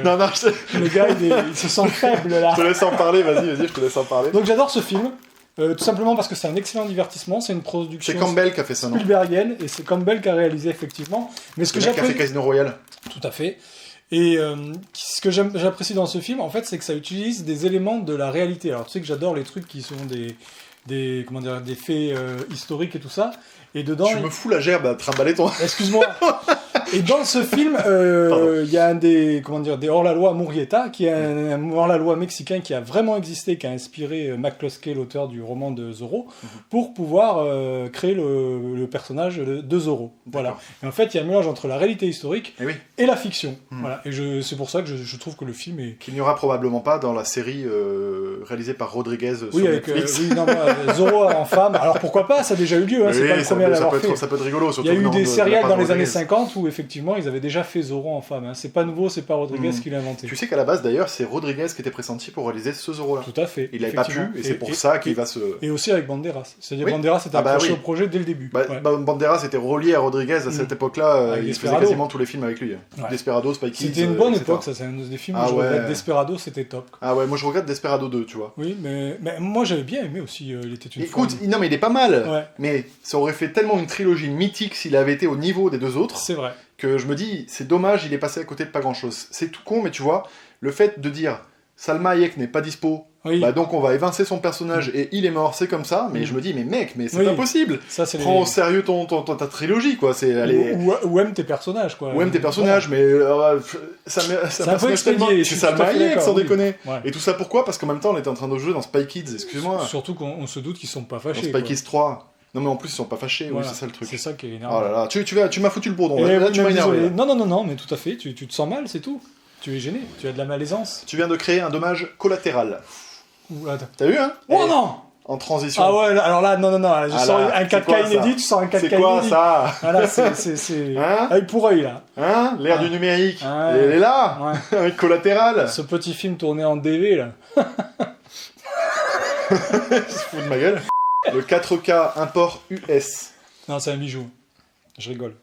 Non, le gars il se sent faible là. Je te laisse en parler, vas-y, je te laisse en parler. Donc j'adore ce film. Tout simplement parce que c'est un excellent divertissement, c'est une production. C'est Campbell qui a fait ça, non? Spielbergienne, et c'est Campbell qui a réalisé effectivement. Mais ce que j'apprécie, qui a fait Casino Royale. Tout à fait. Et ce que j'apprécie dans ce film, en fait, c'est que ça utilise des éléments de la réalité. Alors tu sais que j'adore les trucs qui sont des faits historiques et tout ça. Et dedans, tu me fous la gerbe à trimballer ton... Excuse-moi. Et dans ce film, il y a des hors-la-loi Murrieta, qui est un hors-la-loi mexicain qui a vraiment existé, qui a inspiré McCluskey, l'auteur du roman de Zorro, pour pouvoir créer le personnage de Zorro. Voilà. Et en fait, il y a un mélange entre la réalité historique et la fiction. Voilà. Et c'est pour ça que je trouve que le film est... Qu'il n'y aura probablement pas dans la série réalisée par Rodriguez sur Netflix. Zorro en femme. Alors pourquoi pas, ça a déjà eu lieu, hein, c'est pas le premier à l'avoir fait. Ça peut être rigolo. Il y a eu des séries dans les années 50 où effectivement ils avaient déjà fait Zorro en femme. Hein. C'est pas nouveau, c'est pas Rodriguez qui l'a inventé. Tu sais qu'à la base d'ailleurs c'est Rodriguez qui était pressenti pour réaliser ce Zorro là. Tout à fait. Il n'avait pas pu et c'est pour ça qu'il va se... Et aussi avec Banderas. C'est-à-dire Banderas était accroché au projet dès le début. Banderas était relié à Rodriguez à cette époque-là, il faisait quasiment tous les films avec lui. Desperado, Spy Kids... C'était une bonne époque, ça, c'est un des films où je regrette. Desperado, c'était top. Ah ouais, moi je regrette Desperado 2, tu vois. Oui, mais moi j'avais bien aimé aussi Il était une fois. Écoute, non mais il est pas mal, mais ça aurait fait tellement une trilogie mythique s'il avait été au niveau des deux autres. C'est vrai. Que je me dis, c'est dommage, il est passé à côté de pas grand-chose. C'est tout con, mais tu vois, le fait de dire Salma Hayek n'est pas dispo, bah donc on va évincer son personnage et il est mort, c'est comme ça, mais je me dis, mais mec, mais c'est pas possible. Prends au sérieux ta trilogie, quoi. Ou aime tes personnages, quoi. Ou aime tes personnages, mais c'est un peu expédié. C'est Salma Hayek, sans déconner. Et tout ça pourquoi? Parce qu'en même temps, on était en train de jouer dans Spy Kids, excuse-moi. Surtout qu'on se doute qu'ils sont pas fâchés. Dans Spy Kids 3. Non mais en plus ils sont pas fâchés, oui c'est ça le truc. C'est ça qui est énervant. Oh là là, tu m'as foutu le bourdon, là tu m'as énervé. Non, mais tout à fait, tu te sens mal, c'est tout. Tu es gêné, tu as de la malaisance. Tu viens de créer un dommage collatéral. T'as vu, hein? Oh non! En transition. Ah ouais, alors là, non, je sens un 4K inédit, tu sens un 4K inédit. C'est quoi ça? Voilà, c'est hein? œil pour œil, là. Hein? L'ère du numérique. Elle est là, avec collatéral. Ce petit film tourné en DV, là. Tu te fous de ma gueule. Le 4K import US. Non, c'est un bijou. Je rigole.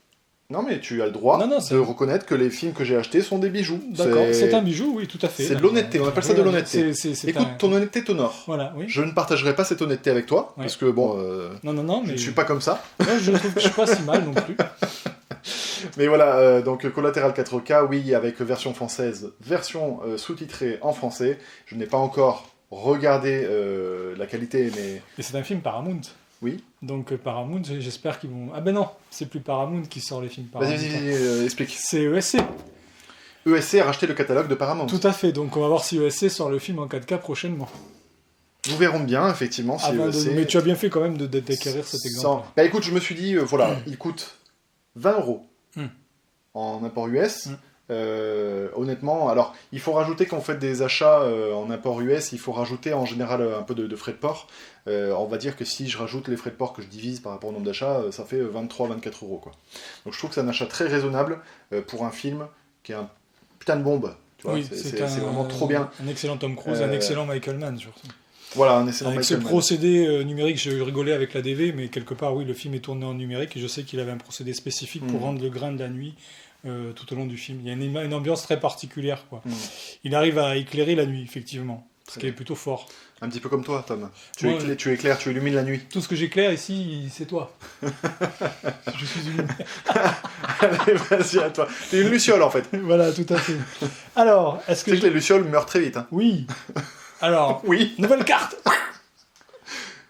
Non, mais tu as le droit de reconnaître que les films que j'ai achetés sont des bijoux. D'accord, c'est un bijou, oui, tout à fait. C'est de l'honnêteté, on appelle ça de l'honnêteté. Écoute, ton honnêteté t'honore. Voilà, oui. Je ne partagerai pas cette honnêteté avec toi, parce que bon, non, je ne suis pas comme ça. Moi, je trouve que je suis pas si mal non plus. Mais voilà, donc Collateral 4K, oui, avec version française, version sous-titrée en français. Je n'ai pas encore regardé la qualité, mais... Et c'est un film Paramount. Oui. Donc Paramount, j'espère qu'ils vont... Ah ben non, c'est plus Paramount qui sort les films Paramount. Vas-y, explique. C'est ESC. ESC a racheté le catalogue de Paramount. Tout à fait, donc on va voir si ESC sort le film en 4K prochainement. Nous verrons bien, effectivement, si ESC... Mais tu as bien fait quand même d'acquérir cet exemple. Bah écoute, je me suis dit, voilà, il coûte 20 € en import US. Honnêtement, alors il faut rajouter quand vous faites des achats en import US, il faut rajouter en général un peu de frais de port. On va dire que si je rajoute les frais de port que je divise par rapport au nombre d'achats, ça fait 23-24 €, quoi. Donc je trouve que c'est un achat très raisonnable pour un film qui est un putain de bombe. Tu vois, oui, c'est vraiment trop bien. Un excellent Tom Cruise, un excellent Michael Mann surtout. Voilà, un excellent avec Michael ce Mann. procédé numérique, je rigolais avec la DV, mais quelque part, oui, le film est tourné en numérique et je sais qu'il avait un procédé spécifique pour rendre le grain de la nuit tout au long du film. Il y a une ambiance très particulière, quoi. Il arrive à éclairer la nuit, effectivement, ce qui est plutôt fort. Un petit peu comme toi, Tom. Tu éclaires, tu illumines la nuit. Tout ce que j'éclaire ici, c'est toi. Je suis une... Allez, vas-y, à toi. T'es une luciole, en fait. Voilà, tout à fait. Alors, est-ce que... Tu sais que les lucioles meurent très vite, hein. Oui. Alors, oui. Nouvelle carte.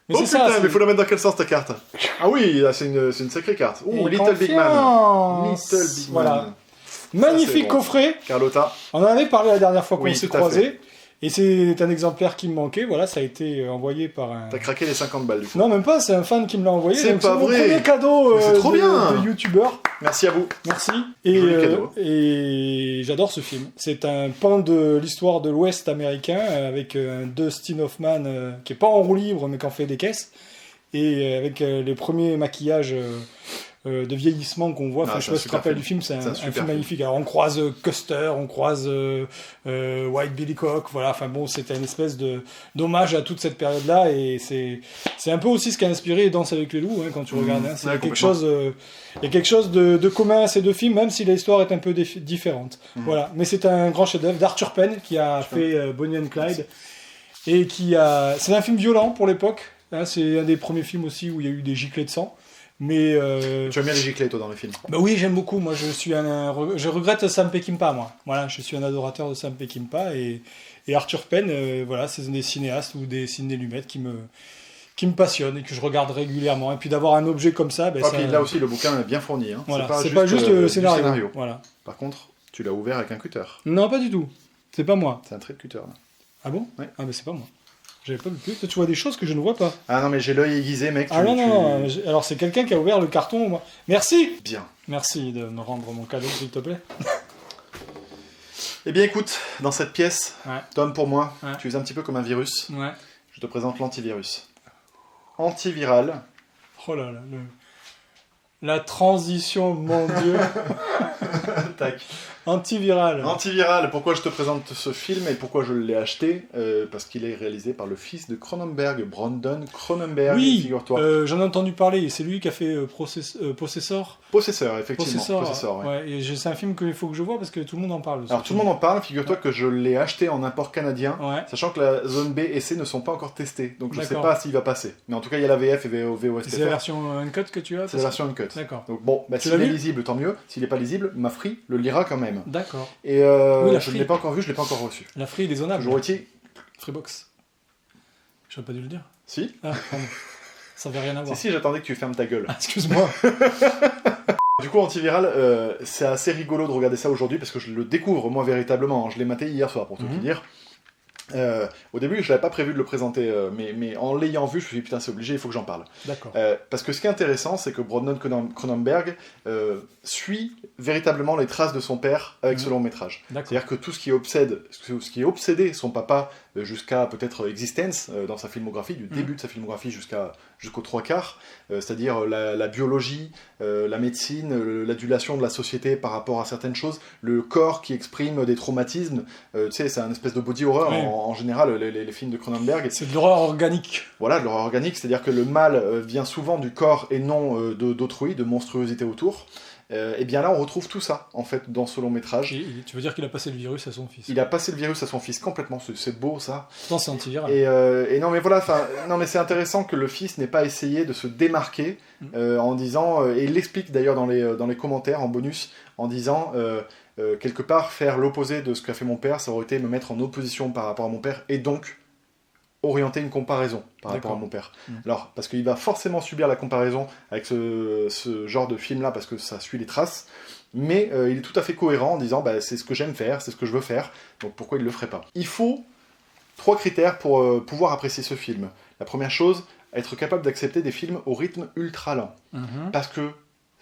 Mais c'est putain, mais faut la mettre dans quel sens ta carte? Ah oui, là, c'est une sacrée carte. Ouh, Little Big Man. Little Big Man. Magnifique coffret. Carlotta. On en avait parlé la dernière fois qu'on s'est croisés. Fait. Et c'est un exemplaire qui me manquait. Voilà, ça a été envoyé par un... T'as craqué les 50 balles du coup. Non, même pas, c'est un fan qui me l'a envoyé. C'est pas vrai. C'est mon premier cadeau c'est trop bien. de youtubeur. Merci à vous. Merci. Et j'adore ce film. C'est un pan de l'histoire de l'Ouest américain avec un Dustin Hoffman qui est pas en roue libre mais qui en fait des caisses. Et avec les premiers maquillages de vieillissement qu'on voit. Enfin, je sais pas si tu te rappelles du film, c'est un film magnifique. Alors on croise Custer, on croise White Billy Cock, voilà. Enfin bon, c'était une espèce d'hommage à toute cette période-là et c'est un peu aussi ce qui a inspiré Danse avec les loups hein, quand tu regardes. Hein. Il y a quelque chose de commun à ces deux films, même si l'histoire est un peu différente. Voilà. Mais c'est un grand chef-d'œuvre d'Arthur Penn qui a fait Bonnie and Clyde et qui a. C'est un film violent pour l'époque. Hein, c'est un des premiers films aussi où il y a eu des giclées de sang. Mais tu aimes bien les giclées, toi, dans les films? Bah oui, j'aime beaucoup. Moi, je regrette Sam Peckinpah, moi. Voilà, je suis un adorateur de Sam Peckinpah et Arthur Penn. Voilà, c'est des cinéastes ou des ciné-lumettes qui me passionnent et que je regarde régulièrement. Et puis d'avoir un objet comme ça, puis là aussi, le bouquin est bien fourni. Hein. Voilà, c'est pas juste le scénario. Voilà. Par contre, tu l'as ouvert avec un cutter. Non, pas du tout. C'est pas moi. C'est un trait de cutter. Là. Ah bon? Ouais. Ah ben c'est pas moi. J'avais pas vu. Tu vois des choses que je ne vois pas. Ah non, mais j'ai l'œil aiguisé, mec. Non. Alors c'est quelqu'un qui a ouvert le carton. Moi. Merci. Bien. Merci de me rendre mon cadeau, s'il te plaît. Eh bien, écoute, dans cette pièce, Tom, pour moi, tu es un petit peu comme un virus. Ouais. Je te présente l'antivirus. Antiviral. Oh là là, la transition, mon Dieu. Tac. Antiviral. Antiviral, pourquoi je te présente ce film et pourquoi je l'ai acheté parce qu'il est réalisé par le fils de Cronenberg, Brandon Cronenberg, figure-toi. J'en ai entendu parler, c'est lui qui a fait Possessor. Possessor, effectivement. Possessor, ouais. C'est un film qu'il faut que je vois parce que tout le monde en parle. Alors tout le monde en parle, figure-toi que je l'ai acheté en import canadien, sachant que la zone B et C ne sont pas encore testées, donc je ne sais pas s'il va passer. Mais en tout cas, il y a la VF et VOST. C'est la version uncut que tu as? C'est la version uncut. D'accord. Donc bon, s'il est lisible, tant mieux. S'il n'est pas lisible, ma Free le lira quand même. D'accord. Et je ne l'ai pas encore vu, je ne l'ai pas encore reçu. La Free est dézonable. Toujours est-il. Freebox. J'aurais pas dû le dire. Si. Ah, pardon. Ça n'avait rien à voir. Si, j'attendais que tu fermes ta gueule. Ah, excuse-moi. Du coup, Antiviral, c'est assez rigolo de regarder ça aujourd'hui parce que je le découvre moi véritablement. Je l'ai maté hier soir pour tout te dire. Au début, je n'avais pas prévu de le présenter, mais en l'ayant vu, je me suis dit putain, c'est obligé, il faut que j'en parle. D'accord. Parce que ce qui est intéressant, c'est que Brandon Cronenberg suit véritablement les traces de son père avec ce long métrage. C'est-à-dire que tout ce qui est obsédé son papa jusqu'à peut-être Existence dans sa filmographie, du début de sa filmographie jusqu'aux 3/4, c'est-à-dire la biologie, la médecine, l'adulation de la société par rapport à certaines choses, le corps qui exprime des traumatismes, tu sais, c'est un espèce de body horror en général, les films de Cronenberg. C'est de l'horreur organique. Voilà, de l'horreur organique, c'est-à-dire que le mal vient souvent du corps et non d'autrui, de monstruosité autour. Et bien là, on retrouve tout ça, en fait, dans ce long métrage. Tu veux dire qu'il a passé le virus à son fils? Il a passé le virus à son fils, complètement, c'est beau ça. Non, c'est antiviral. Et non, mais voilà, mais c'est intéressant que le fils n'ait pas essayé de se démarquer en disant, et il l'explique d'ailleurs dans les commentaires, en bonus, en disant, quelque part, faire l'opposé de ce qu'a fait mon père, ça aurait été me mettre en opposition par rapport à mon père, et donc orienter une comparaison par rapport à mon père. Alors, parce qu'il va forcément subir la comparaison avec ce genre de film-là, parce que ça suit les traces, mais il est tout à fait cohérent en disant c'est ce que j'aime faire, c'est ce que je veux faire, donc pourquoi il ne le ferait pas? Il faut 3 critères pour pouvoir apprécier ce film. La première chose, être capable d'accepter des films au rythme ultra lent. Parce que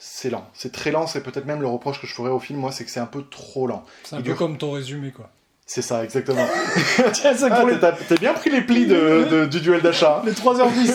c'est lent. C'est très lent, c'est peut-être même le reproche que je ferais au film, moi, c'est que c'est un peu trop lent. C'est un peu comme ton résumé, quoi. C'est ça, exactement. Tiens, ça pour t'as bien pris les plis du duel d'achat. Les 3h10.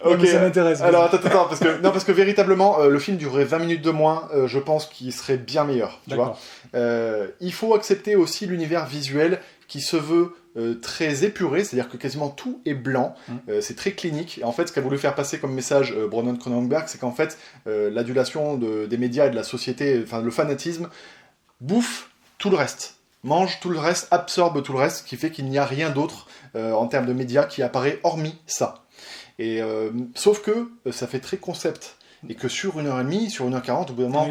Ok. Non, ça m'intéresse. Alors attends, parce que véritablement, le film durerait 20 minutes de moins, je pense qu'il serait bien meilleur. Tu vois, il faut accepter aussi l'univers visuel qui se veut très épuré, c'est-à-dire que quasiment tout est blanc, c'est très clinique. Et en fait, ce qu'a voulu faire passer comme message Brandon Cronenberg, c'est qu'en fait, l'adulation des médias et de la société, enfin le fanatisme, bouffe tout le reste, mange tout le reste, absorbe tout le reste, ce qui fait qu'il n'y a rien d'autre en termes de médias qui apparaît hormis ça. Et sauf que ça fait très concept, et que sur 1h30, sur 1h40, au bout d'un moment,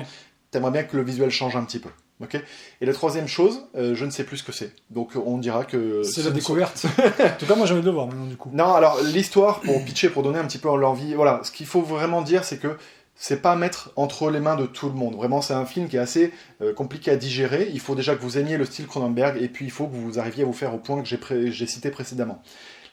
t'aimerais bien que le visuel change un petit peu. Okay. Et la troisième chose, je ne sais plus ce que c'est. Donc on dira que... C'est la découverte. En tout cas, moi j'ai envie de le voir maintenant du coup. Non, alors l'histoire, pour pitcher, pour donner un petit peu l'envie, voilà, ce qu'il faut vraiment dire, c'est que c'est pas à mettre entre les mains de tout le monde. Vraiment, c'est un film qui est assez compliqué à digérer. Il faut déjà que vous aimiez le style Cronenberg, et puis il faut que vous arriviez à vous faire au point que j'ai cité précédemment.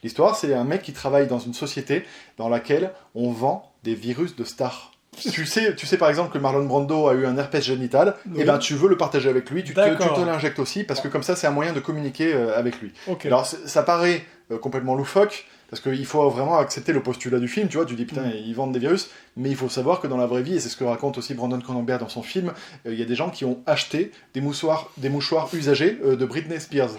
L'histoire, c'est un mec qui travaille dans une société dans laquelle on vend des virus de stars. Tu sais par exemple que Marlon Brando a eu un herpès génital, et ben tu veux le partager avec lui, tu te l'injectes aussi, parce que comme ça c'est un moyen de communiquer avec lui. Okay. Alors ça paraît complètement loufoque, parce qu'il faut vraiment accepter le postulat du film, tu vois, tu dis putain ils vendent des virus, mais il faut savoir que dans la vraie vie, et c'est ce que raconte aussi Brandon Cronenberg dans son film, il y a des gens qui ont acheté des mouchoirs usagés de Britney Spears.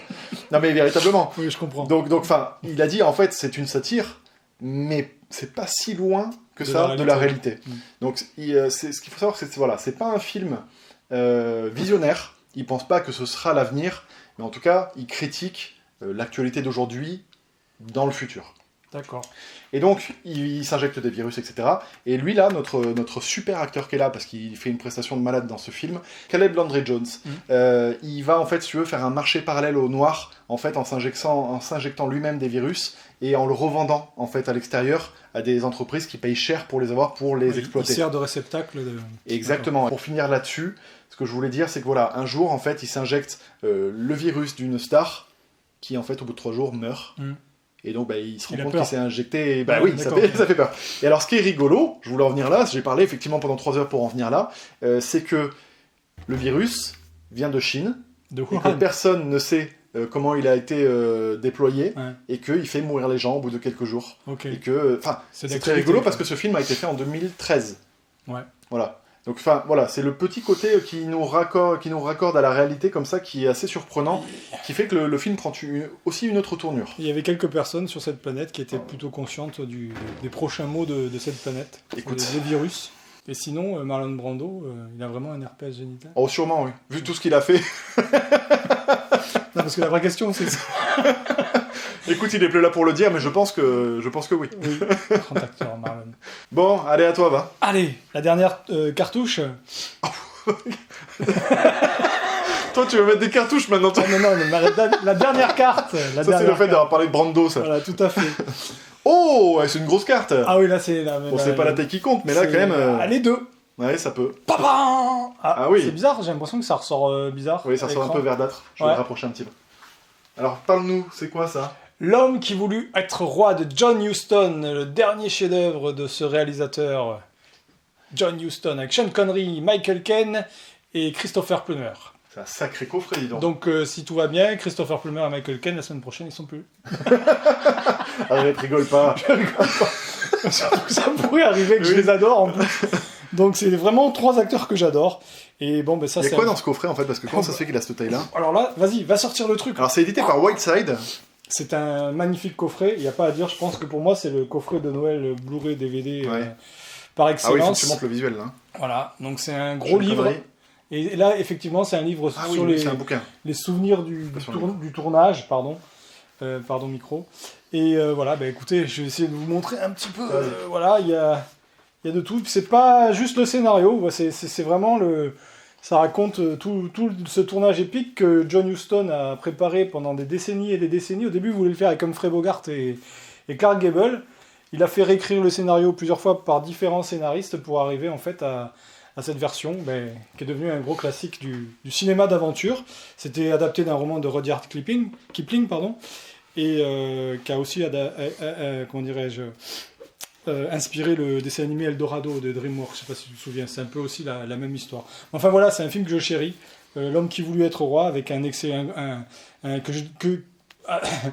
Non mais véritablement. Oui, je comprends. Donc enfin, il a dit en fait c'est une satire, mais c'est pas si loin que de la réalité. Donc ce qu'il faut savoir, c'est voilà, c'est pas un film visionnaire, il pense pas que ce sera l'avenir, mais en tout cas, il critique l'actualité d'aujourd'hui dans le futur. D'accord. Et donc, il s'injecte des virus, etc. Et lui, là, notre super acteur qui est là, parce qu'il fait une prestation de malade dans ce film, Caleb Landry Jones, il va, en fait, si tu veux, faire un marché parallèle au noir, en fait, en s'injectant lui-même des virus, et en le revendant, en fait, à l'extérieur, à des entreprises qui payent cher pour les avoir, pour les exploiter. Il sert de réceptacle. Exactement. Pour finir là-dessus, ce que je voulais dire, c'est que voilà, un jour, en fait, il s'injecte le virus d'une star, qui, en fait, au bout de 3 jours, meurt. Et donc, il se rend compte qu'il s'est injecté... oui, ça fait peur. Et alors, ce qui est rigolo, je voulais en venir là, j'ai parlé effectivement pendant 3 heures pour en venir là, c'est que le virus vient de Chine, et que personne ne sait comment il a été déployé, et qu'il fait mourir les gens au bout de quelques jours. Et que... c'est très rigolo parce que ce film a été fait en 2013. Ouais. Voilà. Donc, voilà, c'est le petit côté qui nous raccorde à la réalité comme ça, qui est assez surprenant, qui fait que le film prend aussi une autre tournure. Il y avait quelques personnes sur cette planète qui étaient plutôt conscientes des prochains mots de cette planète, des virus. Et sinon, Marlon Brando, il a vraiment un herpès génital. Oh, sûrement, oui. Vu tout ce qu'il a fait. Non, parce que la vraie question, c'est ça. Écoute, il est plus là pour le dire, mais je pense que oui. Oui, grand acteur, Marlon. Bon, allez, à toi, va. Allez, la dernière cartouche. Toi, tu veux mettre des cartouches maintenant, toi. Non, la dernière carte. Ça, c'est le fait d'avoir parlé de Brando, ça. Voilà, tout à fait. Oh, c'est une grosse carte. Ah oui, là, c'est... Bon, c'est pas la taille qui compte, mais là, quand même... Les deux. Ouais, ça peut. Ah oui. C'est bizarre, j'ai l'impression que ça ressort bizarre. Oui, ça ressort un peu verdâtre. Je vais le rapprocher un petit peu. Alors, parle-nous, c'est quoi ça ? L'homme qui voulut être roi de John Huston, le dernier chef-d'œuvre de ce réalisateur. John Huston, avec Sean Connery, Michael Caine et Christopher Plummer. C'est un sacré coffret, dis donc. Donc, si tout va bien, Christopher Plummer et Michael Caine, la semaine prochaine, ils sont plus. Arrête, rigole pas. Je rigole pas. Surtout que ça pourrait arriver que je les adore, en plus. Donc, c'est vraiment 3 acteurs que j'adore. Et bon, ça, il y a quoi dans ce coffret, en fait ? Parce que comment ça se fait qu'il a cette taille-là ? Alors là, vas-y, va sortir le truc. Alors, c'est édité par Whiteside. C'est un magnifique coffret, il n'y a pas à dire, je pense que pour moi c'est le coffret de Noël Blu-ray DVD par excellence. Ah oui, il faut que tu montres le visuel là. Voilà, donc c'est un gros livre. Et là effectivement c'est un livre sur les souvenirs du tournage, pardon micro. Et voilà, écoutez, je vais essayer de vous montrer un petit peu, voilà, il y a de tout, c'est pas juste le scénario, c'est vraiment ça raconte tout ce tournage épique que John Huston a préparé pendant des décennies et des décennies. Au début, il voulait le faire avec Humphrey Bogart et Clark Gable. Il a fait réécrire le scénario plusieurs fois par différents scénaristes pour arriver en fait à cette version qui est devenue un gros classique du cinéma d'aventure. C'était adapté d'un roman de Rudyard Kipling. et qui a aussi, comment dirais-je, inspiré le dessin animé Eldorado de DreamWorks, je sais pas si tu te souviens, c'est un peu aussi la même histoire. Enfin voilà, c'est un film que je chéris, L'homme qui voulut être roi, avec un excès,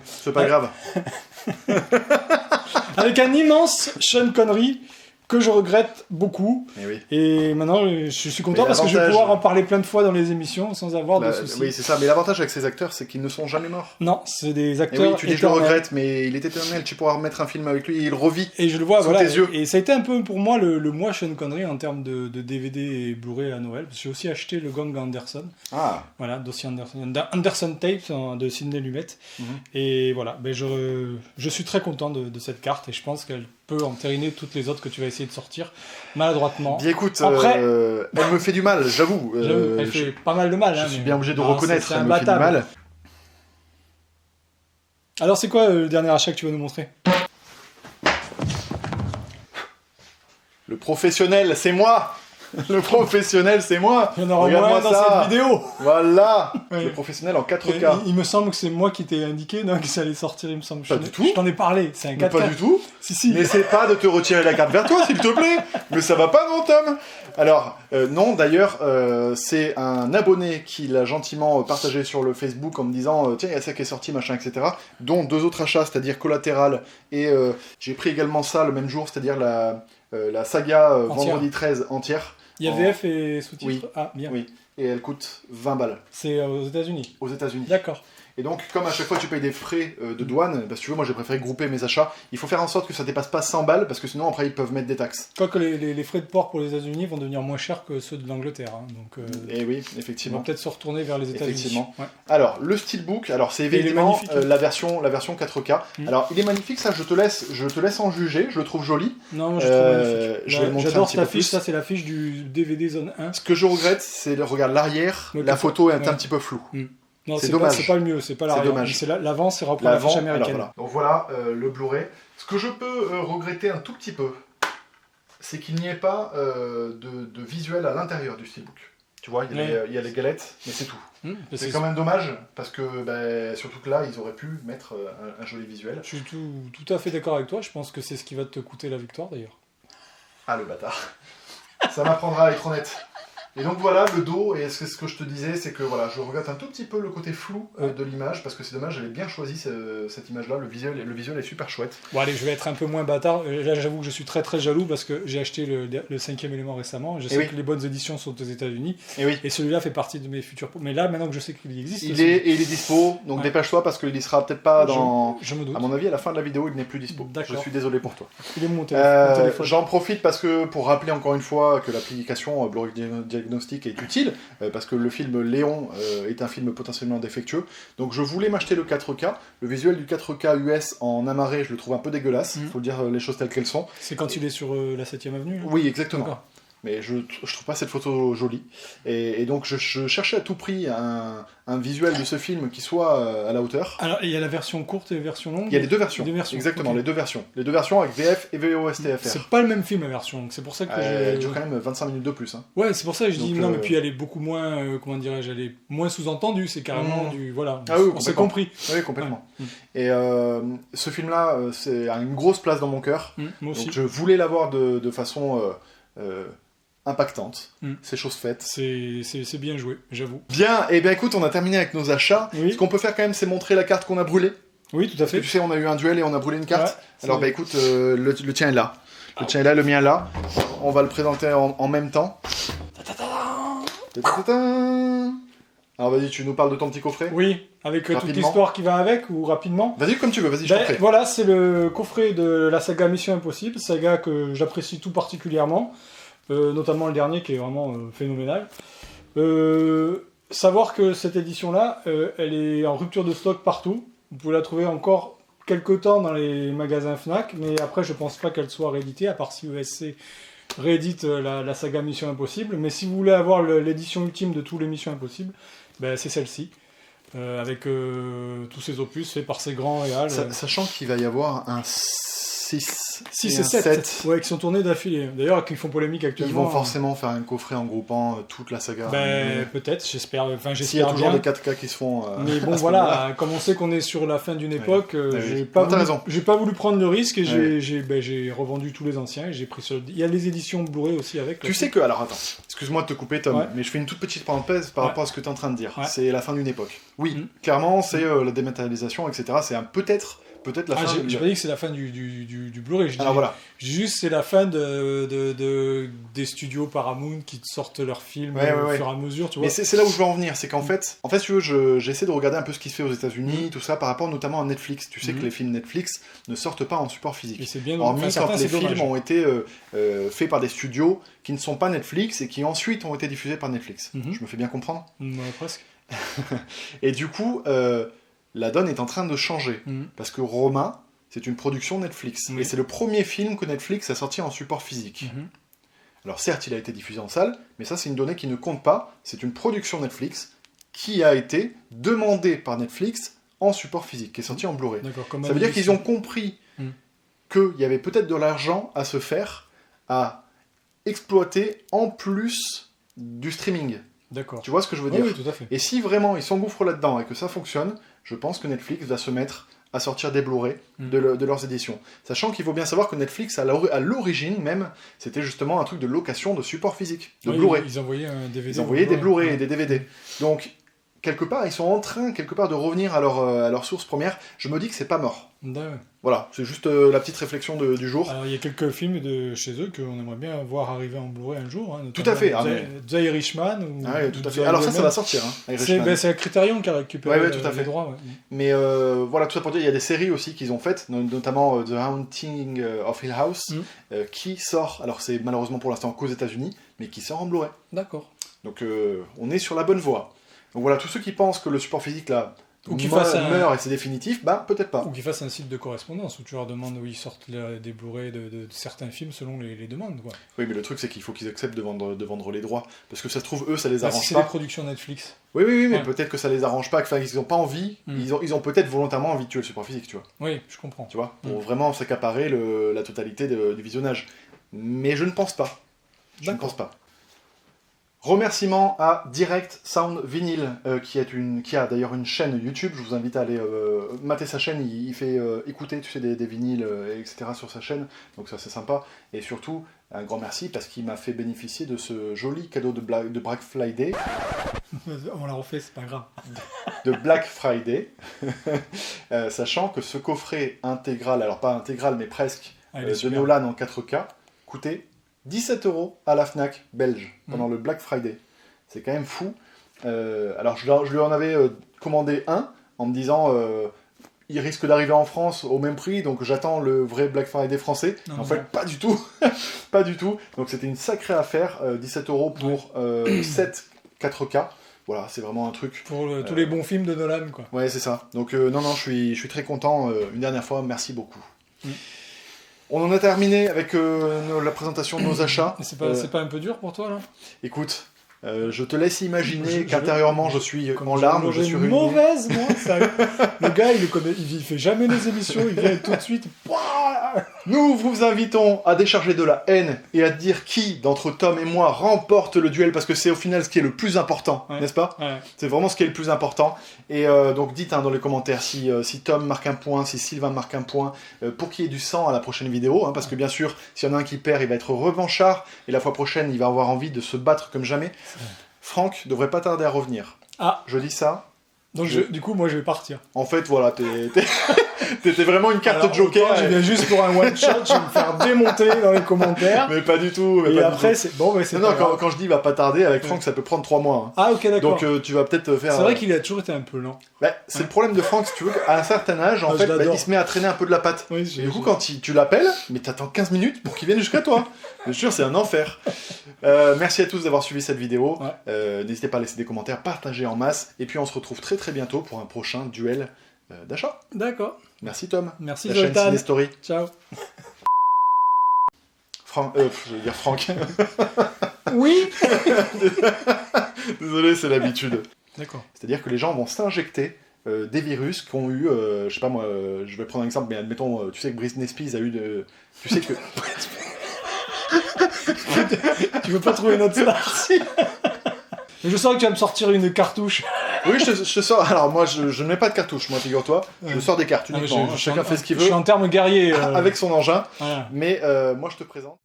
c'est pas grave. Avec un immense Sean Connery que je regrette beaucoup. Et, oui. Et maintenant, je suis content parce que je vais pouvoir en parler plein de fois dans les émissions sans avoir de soucis. Oui, c'est ça. Mais l'avantage avec ces acteurs, c'est qu'ils ne sont jamais morts. Non, c'est des acteurs. Et oui, tu dis je le regrette, mais il est éternel. Tu pourras remettre un film avec lui et il revit. Et je le vois, sous tes yeux. Et ça a été un peu pour moi le mois Sean Connery en termes de DVD et Blu-ray à Noël. J'ai aussi acheté le Gang Anderson. Ah. Voilà, dossier Anderson Tapes de Sidney Lumet. Et voilà, je suis très content de cette carte et je pense qu'elle peut entériner toutes les autres que tu vas essayer de sortir maladroitement. Bien écoute, après, elle me fait du mal, j'avoue. Elle fait pas mal de mal. Je suis bien obligé de reconnaître, elle me fait du mal. Alors c'est quoi le dernier achat que tu vas nous montrer? Le professionnel, c'est moi. Le professionnel, c'est moi. Il y en aura moins dans cette vidéo. Voilà. Ouais. Le professionnel en 4K. Il me semble que c'est moi qui t'ai indiqué que ça allait sortir, il me semble. Pas du tout. Je t'en ai parlé, c'est un 4K. Pas du tout. Si. N'essaie pas de te retirer la carte vers toi, s'il te plaît. Mais ça va pas, non, Tom? Alors, non, d'ailleurs, c'est un abonné qui l'a gentiment partagé sur le Facebook en me disant tiens, il y a ça qui est sorti, machin, etc. Dont 2 autres achats, c'est-à-dire Collatéral. Et j'ai pris également ça le même jour, c'est-à-dire la saga Vendredi 13 entière. Il y a VF et sous-titres? Oui. Ah, bien. Oui. Et elle coûte 20 balles. C'est aux États-Unis? Aux États-Unis. D'accord. Et donc, comme à chaque fois tu payes des frais de douane, bah, si tu veux, moi j'ai préféré grouper mes achats, il faut faire en sorte que ça dépasse pas 100 balles, parce que sinon après ils peuvent mettre des taxes. Quoique les frais de port pour les États-Unis vont devenir moins chers que ceux de l'Angleterre. Hein, donc, et oui, effectivement. On va peut-être se retourner vers les États-Unis. Effectivement. Ouais. Alors, le Steelbook, alors c'est évidemment la version 4K. Alors, il est magnifique, ça, je te laisse en juger, je le trouve joli. Non, moi je trouve magnifique. Je vais le montrer J'adore cette affiche, ça c'est l'affiche du DVD Zone 1. Ce que je regrette, c'est, regarde, l'arrière, la photo est un petit peu floue. Non, c'est dommage. C'est pas le mieux, c'est pas l'arrière. C'est dommage. L'avant, c'est reprendre l'affiche américaine. Voilà. Donc voilà le Blu-ray. Ce que je peux regretter un tout petit peu, c'est qu'il n'y ait pas de visuel à l'intérieur du Steelbook. Tu vois, il y a les galettes, mais c'est tout. C'est quand même dommage, parce que surtout que là, ils auraient pu mettre un joli visuel. Je suis tout à fait d'accord avec toi, je pense que c'est ce qui va te coûter la victoire d'ailleurs. Ah, le bâtard. Ça m'apprendra à être honnête. Et donc voilà, le dos, et ce que je te disais, c'est que voilà, je regrette un tout petit peu le côté flou de l'image, parce que c'est dommage, j'avais bien choisi cette image-là, le visuel est super chouette. Bon allez, je vais être un peu moins bâtard, là j'avoue que je suis très très jaloux, parce que j'ai acheté le 5e élément récemment, je sais que les bonnes éditions sont aux États-Unis, et celui-là fait partie de mes futurs... Mais là, maintenant que je sais qu'il existe... Il est dispo, donc dépêche-toi, parce qu'il y sera peut-être pas dans... Je me doute. À mon avis, à la fin de la vidéo, il n'est plus dispo. D'accord. Je suis désolé pour toi. Il est mon téléphone. J'en profite pour rappeler encore une fois que l'application Blu-ray Diagnostic est utile, parce que le film Léon est un film potentiellement défectueux. Donc je voulais m'acheter le 4K. Le visuel du 4K US en amarré, je le trouve un peu dégueulasse. Faut dire les choses telles qu'elles sont. C'est quand il est sur la 7ème avenue là. Oui, exactement. Mais je trouve pas cette photo jolie. Et donc je cherchais à tout prix un visuel de ce film qui soit à la hauteur. Alors il y a la version courte et la version longue. Il y a les deux versions. Exactement, les deux versions. Les deux versions avec VF et VOSTFR. C'est pas le même film la version, donc c'est pour ça que elle dure quand même 25 minutes de plus. Hein. Ouais, c'est pour ça que je dis non, mais puis elle est beaucoup moins, comment dirais-je, elle est moins sous-entendue, c'est carrément du... Voilà, on s'est compris. Oui, complètement. Ouais. Et ce film-là, c'est a une grosse place dans mon cœur. Moi aussi. Donc je voulais l'avoir de façon... impactante, c'est chose faite. C'est bien joué, j'avoue. Bien, et bien écoute, on a terminé avec nos achats. Ce qu'on peut faire quand même, c'est montrer la carte qu'on a brûlée. Oui, tout à fait. Parce que, tu sais, on a eu un duel et on a brûlé une carte. Alors écoute, le tien est là. Le tien est là, le mien est là. On va le présenter en même temps. Alors vas-y, tu nous parles de ton petit coffret? Oui, avec toute l'histoire qui va avec, ou rapidement? Vas-y, comme tu veux, vas-y, je t'en prie. Voilà, c'est le coffret de la saga Mission Impossible, saga que j'apprécie tout particulièrement. Notamment le dernier qui est vraiment phénoménal. Savoir que cette édition-là, elle est en rupture de stock partout. Vous pouvez la trouver encore quelques temps dans les magasins Fnac, mais après je pense pas qu'elle soit rééditée, à part si ESC réédite la saga Mission Impossible. Mais si vous voulez avoir l'édition ultime de tous les Missions Impossibles, c'est celle-ci. Avec tous ces opus faits par ces grands réals. Sachant qu'il va y avoir un 6 6 et 7. Ouais, qui sont tournés d'affilée. D'ailleurs, qui font polémique actuellement. Ils vont forcément faire un coffret en groupant toute la saga. Peut-être, j'espère. Enfin, j'espère S'il y a toujours bien. des 4K qui se font. Mais bon, voilà, comme on sait qu'on est sur la fin d'une époque, j'ai pas voulu prendre le risque et j'ai revendu tous les anciens et j'ai pris ceux. Il y a les éditions Blu-ray aussi avec. Tu sais que, alors attends, excuse-moi de te couper, Tom, mais je fais une toute petite parenthèse par rapport à ce que tu es en train de dire. C'est la fin d'une époque. Oui, clairement, c'est la dématérialisation, etc. C'est peut-être la fin. J'ai pas dit que c'est la fin du Blu-ray. Voilà. Je dis juste c'est la fin des studios Paramount qui sortent leurs films au fur et à mesure, tu vois. Mais c'est là où je veux en venir, c'est qu'en fait, si tu veux, j'essaie de regarder un peu ce qui se fait aux États-Unis, tout ça, par rapport notamment à Netflix. Tu sais que les films Netflix ne sortent pas en support physique. Et c'est bien. Hormis quand les films ont été faits par des studios qui ne sont pas Netflix et qui ensuite ont été diffusés par Netflix. Je me fais bien comprendre ? Presque. Et du coup, la donne est en train de changer. Parce que Roma, c'est une production Netflix. Et c'est le premier film que Netflix a sorti en support physique. Alors certes, il a été diffusé en salle, mais ça, c'est une donnée qui ne compte pas. C'est une production Netflix qui a été demandée par Netflix en support physique, qui est sorti en Blu-ray. Ça veut dire qu'ils ont compris qu'il y avait peut-être de l'argent à se faire, à exploiter en plus du streaming. D'accord. Tu vois ce que je veux dire ? Oui, tout à fait. Et si vraiment ils s'engouffrent là-dedans et que ça fonctionne, je pense que Netflix va se mettre à sortir des Blu-ray de leurs éditions. Sachant qu'il faut bien savoir que Netflix, à l'origine même, c'était justement un truc de location de support physique, de Blu-ray. Ils envoyaient un DVD. Ils envoyaient des Blu-ray et des DVD. Donc, quelque part, ils sont en train, de revenir à leur source première. Je me dis que c'est pas mort. Voilà, c'est juste la petite réflexion du jour. Alors, il y a quelques films de chez eux qu'on aimerait bien voir arriver en Blu-ray un jour. Tout à fait. The Irishman. Tout à fait. Alors ça va sortir. C'est un Criterion qui a récupéré les droits. Mais voilà, tout ça pour dire, il y a des séries aussi qu'ils ont faites, notamment The Haunting of Hill House, qui sort, alors c'est malheureusement pour l'instant qu'aux États-Unis, mais qui sort en Blu-ray. D'accord. Donc on est sur la bonne voie. Donc voilà, tous ceux qui pensent que le support physique là meurt et c'est définitif, peut-être pas. Ou qu'ils fassent un site de correspondance où tu leur demandes où ils sortent des Blu-ray de certains films selon les demandes, quoi. Oui, mais le truc c'est qu'il faut qu'ils acceptent de vendre les droits, parce que ça se trouve eux ça les arrange si pas. C'est des productions Netflix. Oui, mais peut-être que ça les arrange pas, qu'ils n'ont pas envie. Ils ont peut-être volontairement envie de tuer le support physique, tu vois. Oui, je comprends. Tu vois, pour vraiment s'accaparer la totalité du visionnage. Mais je ne pense pas. Je ne pense pas. Remerciements à Direct Sound Vinyl, qui a d'ailleurs une chaîne YouTube. Je vous invite à aller mater sa chaîne. Il fait écouter, tu sais, des vinyles, etc. sur sa chaîne. Donc ça, c'est sympa. Et surtout, un grand merci parce qu'il m'a fait bénéficier de ce joli cadeau de Black Friday. On l'a refait, c'est pas grave. De Black Friday. Sachant que ce coffret intégral, alors pas intégral, mais presque, de Nolan en 4K, coûtait 17 € à la Fnac belge pendant le Black Friday. C'est quand même fou. Alors je lui en avais commandé un en me disant il risque d'arriver en France au même prix, donc j'attends le vrai Black Friday français. En fait, pas du tout. Pas du tout. Donc c'était une sacrée affaire. 17 € pour 7 4K. Voilà, c'est vraiment un truc. Pour tous les bons films de Nolan, quoi. Ouais, c'est ça. Donc non, je suis très content. Une dernière fois, merci beaucoup. On en a terminé avec la présentation de nos achats. C'est pas un peu dur pour toi, là ? Écoute, je te laisse imaginer qu'intérieurement je suis en larmes, je suis ruiné. Mauvaise, moi, ça. Le gars, il fait jamais les émissions, il vient tout de suite. Nous vous invitons à décharger de la haine et à dire qui d'entre Tom et moi remporte le duel, parce que c'est au final ce qui est le plus important, n'est-ce pas ? C'est vraiment ce qui est le plus important. Et donc dites dans les commentaires si Tom marque un point, si Sylvain marque un point, pour qu'il y ait du sang à la prochaine vidéo, parce que bien sûr, s'il y en a un qui perd, il va être revanchard, et la fois prochaine, il va avoir envie de se battre comme jamais. Franck devrait pas tarder à revenir. Je dis ça. Donc du coup, moi je vais partir. En fait, voilà, t'étais vraiment une carte joker. Je viens juste pour un one shot, je vais me faire démonter dans les commentaires. Mais pas du tout. Et après, c'est bon, c'est non, quand je dis va pas tarder, avec Franck, ça peut prendre 3 mois. Ah, ok, d'accord. Donc tu vas peut-être faire. C'est vrai qu'il a toujours été un peu lent. C'est le problème de Franck, si tu veux, qu'à un certain âge, en fait, il se met à traîner un peu de la patte. Et du coup, quand tu l'appelles, mais t'attends 15 minutes pour qu'il vienne jusqu'à toi. Je te jure, c'est un enfer. Merci à tous d'avoir suivi cette vidéo. N'hésitez pas à laisser des commentaires, partagez en masse. Et puis on se retrouve très très bientôt pour un prochain duel d'achat. D'accord. Merci Tom. Merci la chaîne Ciné Story. Ciao. Je veux dire Franck. Oui. Désolé, c'est l'habitude. D'accord. C'est-à-dire que les gens vont s'injecter des virus qui ont eu, je sais pas moi, je vais prendre un exemple, mais admettons, tu sais que Britney Spears a eu de... Tu sais que... Tu veux pas trouver notre star? Je sens que tu vas me sortir une cartouche. Oui, je te sors. Alors moi, je ne mets pas de cartouche, moi, figure-toi. Je sors des cartes uniquement. Chacun fait ce qu'il veut. Je suis en termes guerriers. Avec son engin. Voilà. Mais moi, je te présente.